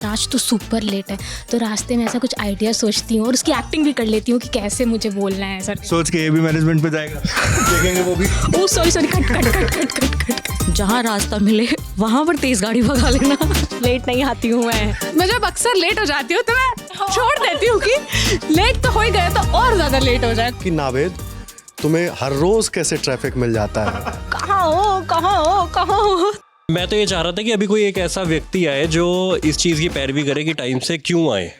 आज तो super late है, तो रास्ते में ऐसा कुछ आइडिया सोचती हूँ और उसकी एक्टिंग भी कर लेती हूँ कि कैसे मुझे बोलना है सर। सोच के ये भी मैनेजमेंट पे जाएगा, देखेंगे वो भी। ओह sorry cut cut cut cut cut cut. जहाँ रास्ता मिले वहाँ पर तेज गाड़ी भगा लेना। लेट नहीं आती हूँ मैं जब अक्सर लेट हो जाती हूँ तो मैं छोड़ देती हूँ कि लेट तो हो ही गया तो और ज़्यादा लेट हो जाए। कि नावेद, तुम्हें हर रोज कैसे ट्रैफिक मिल जाता है? कहाँ हो। मैं तो ये चाह रहा था कि अभी कोई एक ऐसा व्यक्ति आए जो इस चीज़ की पैरवी करे कि टाइम से क्यों आए।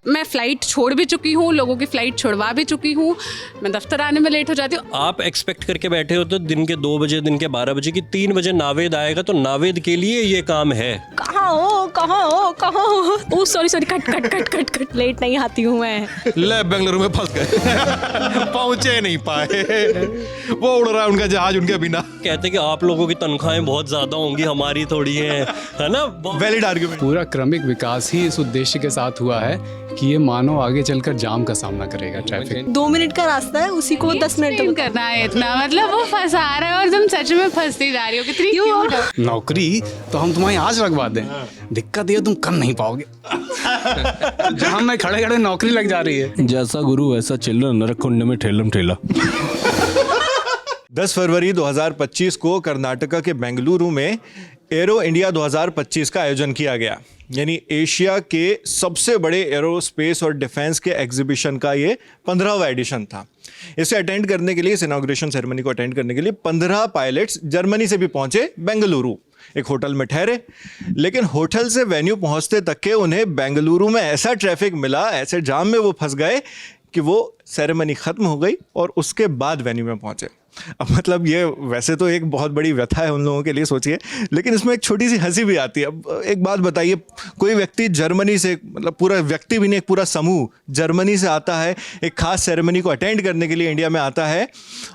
मैं फ्लाइट छोड़ भी चुकी हूँ, लोगों की फ्लाइट छोड़वा भी चुकी हूँ, मैं दफ्तर आने में लेट हो जाती हूँ। आप एक्सपेक्ट करके बैठे हो तो दिन के 2 बजे, दिन के 12 बजे की 3 बजे नावेद आएगा, तो नावेद के लिए ये काम है। कहाँ हो। Oh sorry cut cut cut cut cut. Late नहीं आती हूँ मैं। ले बेंगलुरु में फंस गए, पहुंचे नहीं पाए, वो उड़ रहा है उनका जहाज उनके बिना। कहते कि आप लोगों की तनख्वाहें बहुत ज्यादा होंगी, हमारी थोड़ी है ना। Valid argument. पूरा क्रमिक विकास ही इस उद्देश्य के साथ हुआ है कि ये मानव आगे चलकर जाम का सामना करेगा। ट्रैफिक 2 मिनट का रास्ता है, उसी को 10 मिनट एक्सप्लेन करना है इतना, मतलब वो फंसा रहा है और तुम सच में फंसती जा रही हो। कितनी क्यूट हो। नौकरी तो हम तुम्हारी आज लगवा दें, दिक्कत ये तुम कर नहीं पाओगे। जहाँ मैं खड़े खड़े नौकरी लग जा रही है। जैसा गुरु वैसा चिल्ला, नरक कुंड में ठेलम ठेला। 10 फरवरी 2025 को कर्नाटका के बेंगलुरु में एरो इंडिया 2025 का आयोजन किया गया, यानी एशिया के सबसे बड़े एरोस्पेस और डिफेंस के एग्जीबिशन का ये 15वां एडिशन था। इसे अटेंड करने के लिए, इस इनॉग्रेशन सेरेमनी को अटेंड करने के लिए 15 पायलट्स जर्मनी से भी पहुंचे बेंगलुरु, एक होटल में ठहरे। लेकिन होटल से वेन्यू पहुंचते तक के उन्हें बेंगलुरु में ऐसा ट्रैफिक मिला, ऐसे जाम में वो फंस गए कि वो सेरेमनी ख़त्म हो गई और उसके बाद वेन्यू में पहुंचे। अब मतलब ये वैसे तो एक बहुत बड़ी व्यथा है उन लोगों के लिए, सोचिए, लेकिन इसमें एक छोटी सी हंसी भी आती है। अब एक बात बताइए, कोई व्यक्ति जर्मनी से, मतलब पूरा व्यक्ति भी नहीं, एक पूरा समूह जर्मनी से आता है, एक खास सेरेमनी को अटेंड करने के लिए इंडिया में आता है,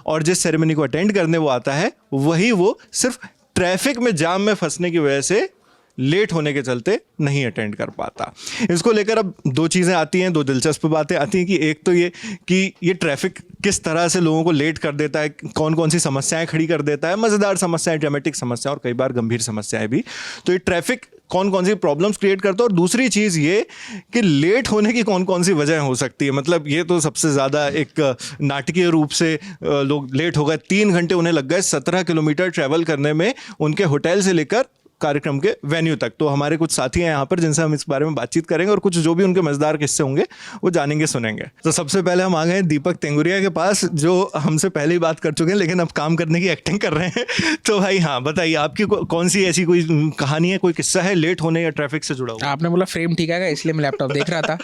और जिस सेरेमनी को अटेंड करने वो आता है वही वो सिर्फ ट्रैफिक में जाम में फंसने की वजह से, लेट होने के चलते नहीं अटेंड कर पाता। इसको लेकर अब 2 चीज़ें आती हैं, 2 दिलचस्प बातें आती हैं कि एक तो ये कि ये ट्रैफिक किस तरह से लोगों को लेट कर देता है, कौन कौन सी समस्याएं खड़ी कर देता है, मज़ेदार समस्याएं, ड्रामेटिक समस्याएं और कई बार गंभीर समस्याएं भी। तो ये ट्रैफिक कौन कौन सी प्रॉब्लम्स क्रिएट करता है, और दूसरी चीज़ ये कि लेट होने की कौन कौन सी वजह हो सकती है। मतलब ये तो सबसे ज़्यादा एक नाटकीय रूप से लोग लेट हो गए। 3 घंटे उन्हें लग गए 17 किलोमीटर ट्रैवल करने में, उनके होटल से लेकर कार्यक्रम के वेन्यू तक। तो हमारे कुछ साथी हैं यहाँ पर जिनसे हम इस बारे में बातचीत करेंगे और कुछ जो भी उनके मजेदार किस्से होंगे वो जानेंगे, सुनेंगे। तो सबसे पहले हम आ गए दीपक तेंगुरिया के पास, जो हमसे पहले ही बात कर चुके हैं लेकिन अब काम करने की एक्टिंग कर रहे हैं। तो भाई हाँ, बताइए, आपकी कौन सी ऐसी कोई कहानी है, कोई किस्सा है लेट होने या ट्रैफिक से जुड़ा हुआ? आपने बोला फ्रेम ठीक है, इसलिए मैं लैपटॉप देख रहा था।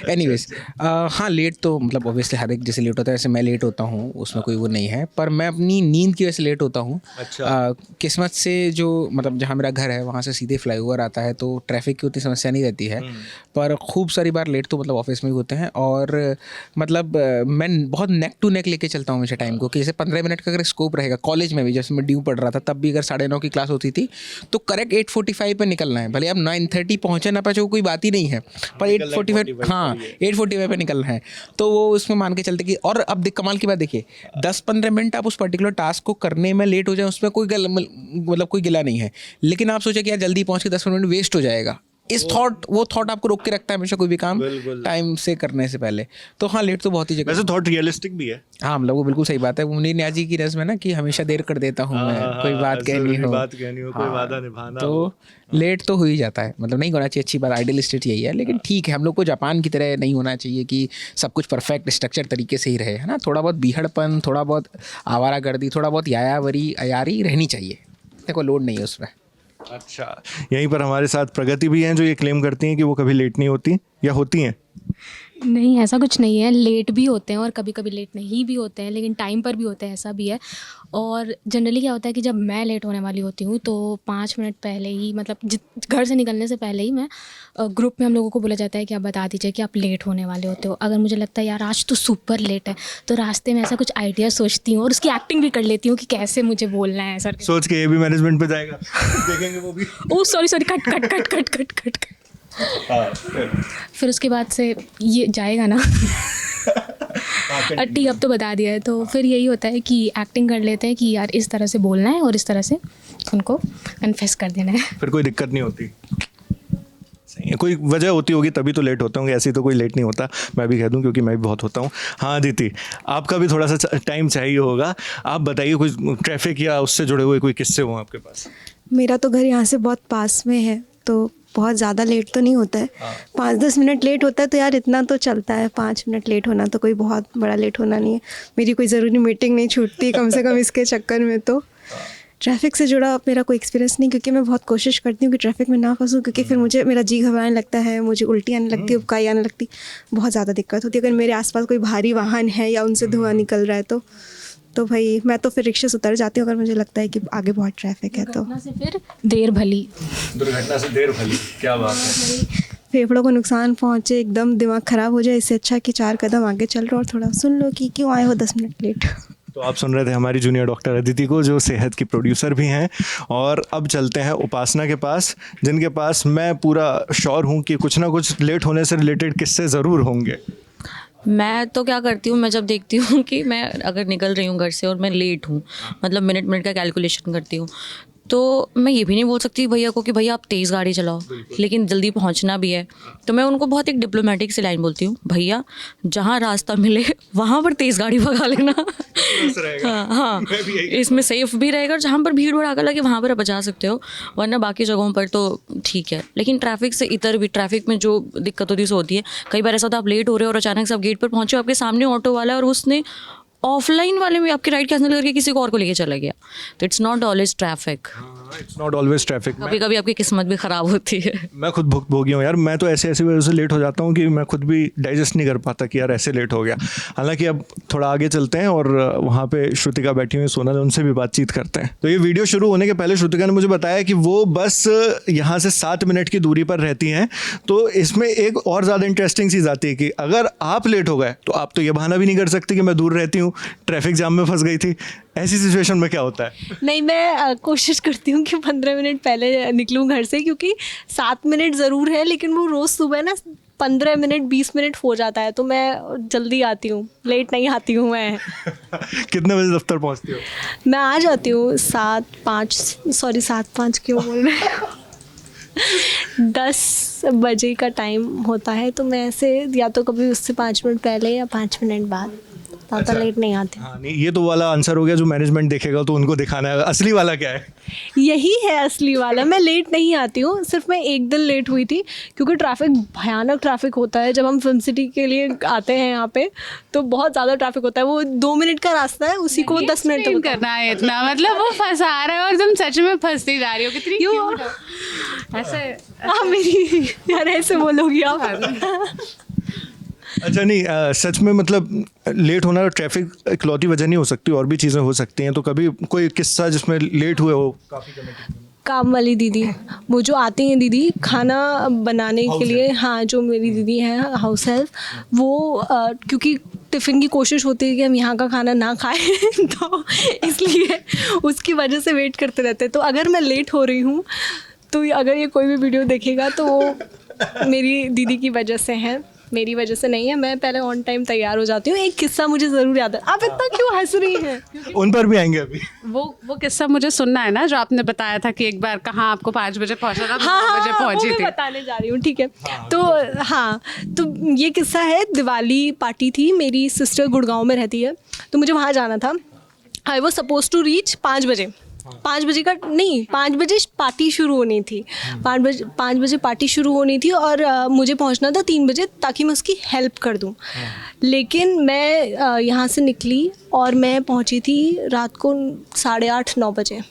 एनीवेज, हाँ, लेट तो मतलब ऑब्वियसली हर एक जैसे लेट होता है वैसे मैं लेट होता हूँ, उसमें कोई वो नहीं है, पर मैं अपनी नींद की वजह से लेट होता हूँ। अच्छा। किस्मत से जो मतलब जहाँ मेरा घर है वहाँ से सीधे फ्लाईओवर आता है, तो ट्रैफिक की उतनी समस्या नहीं रहती है। पर खूब सारी बार लेट तो मतलब ऑफिस में भी होते हैं, और मतलब मैं बहुत नेक टू नेक लेके चलता हूँ हमेशा टाइम को, कि जैसे 15 मिनट का अगर स्कोप रहेगा, कॉलेज में भी जैसे मैं ड्यू पढ़ रहा था तब भी अगर 9:30 की क्लास होती थी तो करेक्ट 8:45 पे निकलना है। भले आप 9:30 पहुँचे ना पहुँचे, कोई बात ही नहीं है, पर 8:45, हाँ 8:45 पे निकलना है। तो वो उसमें मान के चलते कि, और अब कमाल की बात देखिए, 10-15 मिनट आप उस पर्टिकुलर टास्क को करने में लेट हो जाए, उसमें कोई मतलब कोई गिला नहीं है। लेकिन आप सोचे कि यार जल्दी पहुंच के 10 मिनट वेस्ट हो जाएगा, वो थॉट आपको रोक के रखता है हमेशा कोई भी काम टाइम से करने से पहले। तो हाँ, लेट तो बहुत ही जगह। वैसे थॉट रियलिस्टिक भी है। हाँ, मतलब वो बिल्कुल सही बात है। मुनीर न्याजी की रस्म है ना कि हमेशा देर कर देता हूँ मैं, कोई बात कहनी हो, कोई वादा निभाना तो लेट तो हो ही जाता है। मतलब नहीं होना चाहिए, अच्छी बात, आइडियल स्टेट यही है। लेकिन ठीक है, हम लोग को जापान की तरह नहीं होना चाहिए कि सब कुछ परफेक्ट स्ट्रक्चर तरीके से ही रहे, है ना। थोड़ा बहुत बीहड़पन, थोड़ा बहुत आवारागर्दी, थोड़ा बहुत अयारी रहनी चाहिए। देखो, लोड नहीं है उसमें। अच्छा, यहीं पर हमारे साथ प्रगति भी हैं जो ये क्लेम करती हैं कि वो कभी लेट नहीं होती, या होती हैं? नहीं, ऐसा कुछ नहीं है, लेट भी होते हैं और कभी कभी लेट नहीं भी होते हैं, लेकिन टाइम पर भी होते हैं, ऐसा भी है। और जनरली क्या होता है कि जब मैं लेट होने वाली होती हूँ तो 5 मिनट पहले ही, मतलब घर से निकलने से पहले ही मैं ग्रुप में हम लोगों को बोला जाता है कि आप बता दीजिए कि आप लेट होने वाले होते हो। अगर मुझे लगता है यार आज तो सुपर लेट है, तो रास्ते में ऐसा कुछ आइडिया सोचती हूँ और उसकी एक्टिंग भी कर लेती हूँ कि कैसे मुझे बोलना है सर। सोच के ये भी मैनेजमेंट पे जाएगा, देखेंगे वो भी। ओह sorry cut cut cut cut cut cut cut. फिर उसके बाद से ये जाएगा ना। ठीक, अब तो बता दिया है। तो फिर यही होता है कि एक्टिंग कर लेते हैं कि यार इस तरह से बोलना है और इस तरह से उनको कन्फेस कर देना है। फिर कोई दिक्कत नहीं होती? सही है, कोई वजह होती होगी तभी तो लेट होते होंगे, ऐसे तो कोई लेट नहीं होता। मैं भी कह दूं क्योंकि मैं भी बहुत होता हूँ। हाँ अदिति, आपका भी थोड़ा सा टाइम चाहिए होगा, आप बताइए कोई ट्रैफिक या उससे जुड़े हुए कोई किस्से हो आपके पास? मेरा तो घर यहाँ से बहुत पास में है तो बहुत ज़्यादा लेट तो नहीं होता है। 5-10 मिनट लेट होता है तो यार इतना तो चलता है। 5 मिनट लेट होना तो कोई बहुत बड़ा लेट होना नहीं है। मेरी कोई ज़रूरी मीटिंग नहीं छूटती कम से कम इसके चक्कर में। तो ट्रैफिक से जुड़ा मेरा कोई एक्सपीरियंस नहीं, क्योंकि मैं बहुत कोशिश करती हूँ कि ट्रैफिक में ना फंसूँ, क्योंकि फिर मुझे मेरा जी घबराने लगता है, मुझे उल्टी आने लगती है, उबकाई आने लगती, बहुत ज़्यादा दिक्कत होती है। अगर मेरे आसपास कोई भारी वाहन है या उनसे धुआं निकल रहा है तो भाई मैं तो फिर रिक्शे से उतर जाती हूँ अगर मुझे लगता है कि आगे बहुत ट्रैफिक है। तो दुर्घटना से फिर देर भली। दुर्घटना से देर भली, क्या बात है। फेफड़ों को नुकसान पहुँचे, एकदम दिमाग ख़राब हो जाए, इससे अच्छा कि 4 कदम आगे चल रहे हो और थोड़ा सुन लो कि क्यों आए हो 10 मिनट लेट। तो आप सुन रहे थे हमारी जूनियर डॉक्टर अदिति को, जो सेहत की प्रोड्यूसर भी हैं। और अब चलते हैं उपासना के पास, जिनके पास मैं पूरा श्योर हूँ कि कुछ ना कुछ लेट होने से रिलेटेड किस्से ज़रूर होंगे। मैं तो क्या करती हूँ, मैं जब देखती हूँ कि मैं अगर निकल रही हूँ घर से और मैं लेट हूँ, मतलब मिनट का कैलकुलेशन करती हूँ, तो मैं ये भी नहीं बोल सकती भैया को कि भैया आप तेज़ गाड़ी चलाओ, लेकिन जल्दी पहुंचना भी है। तो मैं उनको बहुत एक डिप्लोमेटिक सी लाइन बोलती हूँ, भैया जहाँ रास्ता मिले वहाँ पर तेज़ गाड़ी भगा लेना। हाँ, इसमें सेफ भी रहेगा और जहाँ पर भीड़ भड़ाका लगे वहाँ पर आप बचा सकते हो, वरना बाकी जगहों पर तो ठीक है। लेकिन ट्रैफिक से इतर भी, ट्रैफिक में जो दिक्कत होती है सो होती है। कई बार ऐसा होता है आप लेट हो रहे हो और अचानक से आप गेट पर पहुँचे, आपके सामने ऑटो वाला है और उसने ऑफलाइन वाले में आपकी राइड कैंसिल करके किसी को और को लेके चला गया। तो it's not always traffic, it's not always traffic. कभी कभी आपकी किस्मत भी ख़राब होती है। मैं खुद भुगतभोगी हूँ यार, मैं तो ऐसे वजह से लेट हो जाता हूँ कि मैं खुद भी डाइजेस्ट नहीं कर पाता कि यार ऐसे लेट हो गया। हालांकि अब थोड़ा आगे चलते हैं और वहाँ पे श्रुतिका बैठी हुई सोनल, उनसे भी बातचीत करते हैं। तो ये वीडियो शुरू होने के पहले श्रुतिका ने मुझे बताया कि वो बस यहाँ से 7 मिनट की दूरी पर रहती हैं। तो इसमें एक और ज़्यादा इंटरेस्टिंग चीज़ आती है कि अगर आप लेट हो गए तो आप तो ये बहाना भी नहीं कर सकते कि मैं दूर रहती हूँ, ट्रैफिक जाम में फंस गई थी। ऐसी सिचुएशन में क्या होता है? नहीं, मैं कोशिश करती हूँ कि 15 मिनट पहले निकलूँ घर से, क्योंकि 7 मिनट ज़रूर है, लेकिन वो रोज़ सुबह ना 15 मिनट 20 मिनट हो जाता है, तो मैं जल्दी आती हूँ, लेट नहीं आती हूँ मैं। कितने बजे दफ्तर पहुँचती हो? मैं आ जाती हूँ 7-5 क्यों बोल रहे हो 10 बजे का टाइम होता है, तो मैं ऐसे या तो कभी उससे 5 मिनट पहले या 5 मिनट बाद, ज़्यादा लेट नहीं आती। हाँ, नहीं ये तो वाला आंसर हो गया जो मैनेजमेंट देखेगा तो उनको दिखाना है। असली वाला क्या है? यही है असली वाला। मैं लेट नहीं आती हूँ, सिर्फ मैं एक दिन लेट हुई थी क्योंकि ट्रैफिक, भयानक ट्रैफिक होता है। जब हम फिल्म सिटी के लिए आते हैं यहाँ पे तो बहुत ज़्यादा ट्रैफिक होता है। वो 2 मिनट का रास्ता है, उसी को 10 मिनट तक करना है इतना, मतलब वो फंसा रहा है और तुम सच में फंसती जा रही हो। कितनी क्यूट हो ऐसे। हाँ मेरी यार, ऐसे बोलोगी आप? अच्छा नहीं, सच में मतलब लेट होना ट्रैफिक इकलौती वजह नहीं हो सकती, और भी चीज़ें हो सकती हैं। तो कभी कोई किस्सा जिसमें लेट हुए हो? काम वाली दीदी, वो जो आती हैं दीदी खाना बनाने के लिए, हाँ जो मेरी दीदी है हाउस हेल्प, वो क्योंकि टिफ़िन की कोशिश होती है कि हम यहाँ का खाना ना खाएं तो इसलिए उसकी वजह से वेट करते रहते हैं। तो अगर मैं लेट हो रही हूँ तो अगर ये कोई भी वीडियो देखेगा तो वो मेरी दीदी की वजह से है, मेरी वजह से नहीं है। मैं पहले ऑन टाइम तैयार हो जाती हूँ। एक किस्सा मुझे ज़रूर याद है। आप इतना क्यों हंस रही हैं? उन पर भी आएंगे अभी। वो किस्सा मुझे सुनना है ना, जो आपने बताया था कि एक बार कहाँ आपको 5 बजे पहुँचना था, 9 बजे पहुँची थी। बताने जा रही हूँ, ठीक है। तो हाँ, तो ये किस्सा है, दिवाली पार्टी थी, मेरी सिस्टर गुड़गांव में रहती है, तो मुझे वहाँ जाना था। I was suppose to reach 5 बजे। 5 बजे का नहीं, 5 बजे पार्टी शुरू होनी थी। 5 बजे पार्टी शुरू होनी थी और मुझे पहुंचना था 3 बजे, ताकि मैं उसकी हेल्प कर दूं। लेकिन मैं यहाँ से निकली और मैं पहुंची थी रात को 8:30-9 बजे।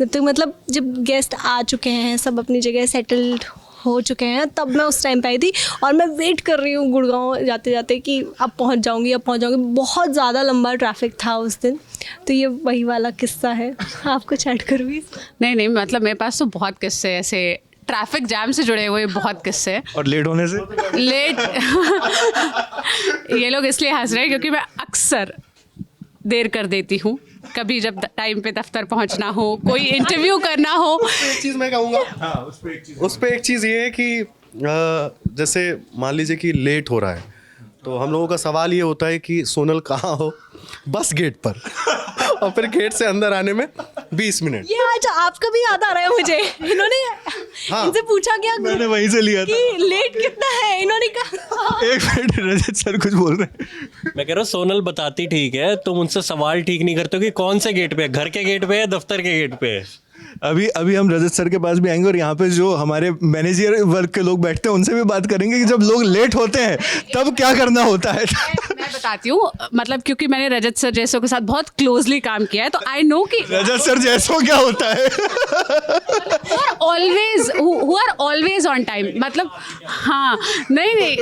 तो मतलब जब गेस्ट आ चुके हैं, सब अपनी जगह सेटल्ड हो चुके हैं, तब मैं उस टाइम पे आई थी और मैं वेट कर रही हूँ गुड़गांव जाते जाते कि अब पहुँच जाऊँगी। बहुत ज़्यादा लंबा ट्रैफिक था उस दिन। तो ये वही वाला किस्सा है। आपको चैट करूँगी? नहीं, मतलब मेरे पास तो बहुत किस्से ऐसे ट्रैफिक जैम से जुड़े हुए, बहुत किस्से। और लेट होने से? ये लोग इसलिए हंस रहे हैं क्योंकि मैं अक्सर देर कर देती हूँ। कभी जब टाइम पे दफ्तर पहुँचना हो, कोई इंटरव्यू करना हो। एक चीज़ मैं कहूँगा, हाँ, उस पर एक चीज़ ये है कि जैसे मान लीजिए कि लेट हो रहा है, तो हम लोगों का सवाल ये होता है कि सोनल कहाँ हो? बस गेट पर और फिर गेट से अंदर आने में 20 मिनट। ये आज आपका भी याद आ रहा है मुझे। इन्होंने इनसे पूछा क्या मैंने वहीं से लिया था। कि लेट कितना है, इन्होंने कहा एक मिनट, रजत सर कुछ बोल रहे हैं। मैं कह रहा हूँ सोनल बताती ठीक है, तुम उनसे सवाल ठीक नहीं करते हो कि कौन से गेट पे है, घर के गेट पे है, दफ्तर के गेट पे है। अभी हम रजत सर के पास भी आएंगे और यहाँ पे जो हमारे मैनेजर वर्ग के लोग बैठते हैं उनसे भी बात करेंगे कि जब लोग लेट होते हैं तब क्या करना होता है। मैं बताती हूँ, मतलब क्योंकि मैंने रजत सर जैसों के साथ बहुत क्लोजली काम किया है, तो आई नो कि रजत सर जैसो क्या होता है। Who are always on time, मतलब हाँ, नहीं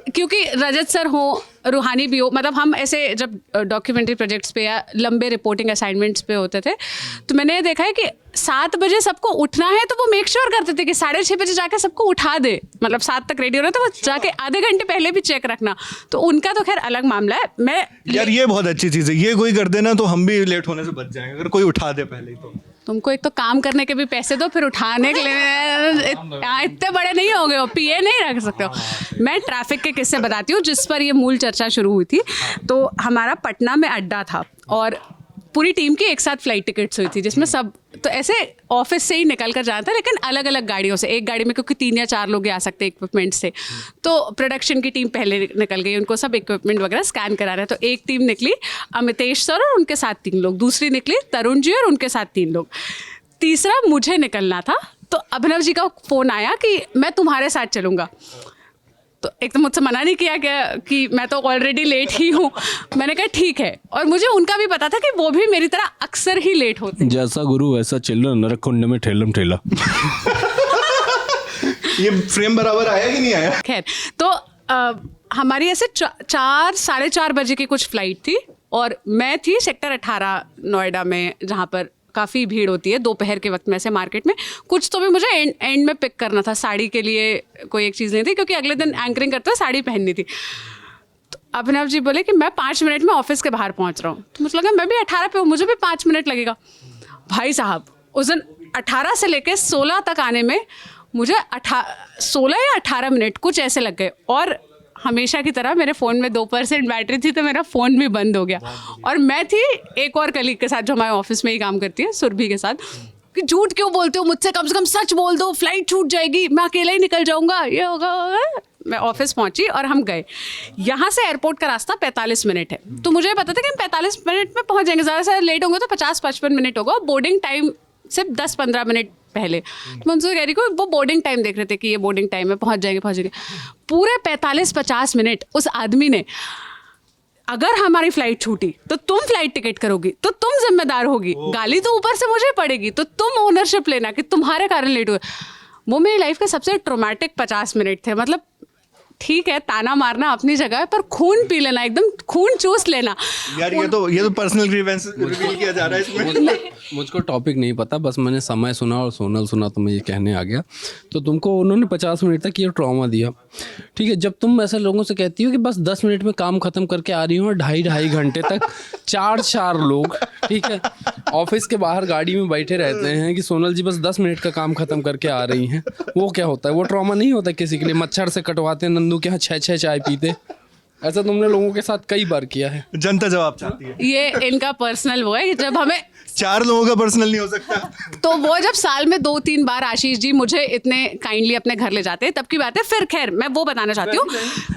क्योंकि रजत सर हो, रूहानी भी हो, मतलब हम ऐसे जब डॉक्यूमेंट्री प्रोजेक्ट्स पे या लंबे रिपोर्टिंग असाइनमेंट्स पे होते थे तो मैंने ये देखा है कि 7 बजे सबको उठना है तो वो मेक श्योर करते थे कि 6:30 बजे जाके सबको उठा दे, मतलब 7 तक रेडी हो रहा है तो वो जाके आधे घंटे पहले भी चेक रखना। तो उनका तो खैर अलग मामला है। मैं यार ये बहुत अच्छी चीज़ है, ये कोई कर देना तो हम भी लेट होने से बच जाएंगे अगर कोई उठा दे पहले ही। तो तुमको एक तो काम करने के भी पैसे दो, फिर उठाने के लिए इतने बड़े नहीं हो गए हो, पीए नहीं रख सकते हो। मैं ट्रैफिक के किस्से बताती हूँ जिस पर ये मूल चर्चा शुरू हुई थी। तो हमारा पटना में अड्डा था और पूरी टीम की एक साथ फ्लाइट टिकट्स हुई थी, जिसमें सब तो ऐसे ऑफिस से ही निकल कर जाना था, लेकिन अलग अलग गाड़ियों से। एक गाड़ी में क्योंकि 3 या 4 लोग आ सकते इक्विपमेंट से, तो प्रोडक्शन की टीम पहले निकल गई, उनको सब इक्विपमेंट वगैरह स्कैन करा रहे। तो एक टीम निकली अमितेश सर और उनके साथ 3 लोग, दूसरी निकली तरुण जी और उनके साथ 3 लोग, तीसरा मुझे निकलना था। तो अभिनव जी का फ़ोन आया कि मैं तुम्हारे साथ चलूँगा। तो एक तो मुझसे मना नहीं किया गया कि मैं तो ऑलरेडी लेट ही हूँ। मैंने कहा ठीक है, और मुझे उनका भी पता था कि वो भी मेरी तरह अक्सर ही लेट होते हैं। जैसा गुरु वैसा चिल्ला, नरक कुंड में ठेलम ठेला। ये फ्रेम बराबर आया कि नहीं आया? खैर, तो हमारी ऐसे 4 साढ़े 4 बजे की कुछ फ्लाइट थी और मैं थी सेक्टर 18 नोएडा में, जहाँ पर काफ़ी भीड़ होती है दोपहर के वक्त में ऐसे मार्केट में। कुछ तो भी मुझे एंड में पिक करना था, साड़ी के लिए कोई एक चीज़ नहीं थी क्योंकि अगले दिन एंकरिंग करते हुए साड़ी पहननी थी। तो अभिनव जी बोले कि मैं 5 मिनट में ऑफिस के बाहर पहुंच रहा हूँ। तो मुझे लगा मैं भी 18 पे हूँ, मुझे भी 5 मिनट लगेगा। भाई साहब उस दिन 18 से लेकर 16 तक आने में मुझे 16 या 18 मिनट कुछ ऐसे लग गए। और हमेशा की तरह मेरे फ़ोन में 2% बैटरी थी तो मेरा फ़ोन भी बंद हो गया। और मैं थी एक और कलीग के साथ जो हमारे ऑफिस में ही काम करती है, सुरभि के साथ, कि झूठ क्यों बोलते हो मुझसे, कम से कम सच बोल दो, फ्लाइट छूट जाएगी, मैं अकेला ही निकल जाऊँगा, ये होगा। मैं ऑफिस पहुंची और हम गए। यहाँ से एयरपोर्ट का रास्ता 45 मिनट है, तो मुझे पता था कि हम 45 मिनट में पहुँच जाएंगे, ज़्यादा से ज़्यादा लेट होंगे तो 50-55 मिनट होगा। बोर्डिंग टाइम सिर्फ 10-15 मिनट पहले। तो मैं उनसे कह रही हूँ, वो बोर्डिंग टाइम देख रहे थे कि ये बोर्डिंग टाइम है, पहुँच जाएंगे। पूरे 45-50 मिनट उस आदमी ने, अगर हमारी फ्लाइट छूटी तो तुम फ्लाइट टिकट करोगी, तो तुम जिम्मेदार होगी, गाली तो ऊपर से मुझे पड़ेगी, तो तुम ओनरशिप लेना कि तुम्हारे कारण लेट हुए। वो मेरी लाइफ के सबसे ट्रोमैटिक 50 मिनट थे। मतलब ठीक है, ताना मारना अपनी जगह है, पर खून पी लेना, एकदम खून चूस लेना। यार ये तो पर्सनल ग्रीवेंस रिवील किया जा रहा है इसमें। मुझको टॉपिक नहीं पता, बस मैंने समय सुना और सोनल सुना तो मैं ये कहने आ गया। तो तुमको उन्होंने 50 मिनट तक ये ट्रॉमा दिया, ठीक है। जब तुम ऐसे लोगों से कहती हो कि बस 10 मिनट में काम ख़त्म करके आ रही हूँ और 2.5 घंटे तक 4 लोग, ठीक है, ऑफिस के बाहर गाड़ी में बैठे रहते हैं कि सोनल जी बस 10 मिनट का काम ख़त्म करके आ रही हैं, वो क्या होता है? वो ट्रॉमा नहीं होता किसी के लिए? मच्छर से कटवाते नंदू के यहाँ 6 चाय पीते, ऐसा तुमने लोगों के साथ कई बार किया है। जनता जवाब चाहती है। ये इनका पर्सनल वो है कि जब हमें 4 लोगों का पर्सनल नहीं हो सकता। तो वो जब साल में 2-3 बार आशीष जी मुझे इतने काइंडली अपने घर ले जाते हैं तब की बात है। फिर खैर मैं वो बताना चाहती हूँ,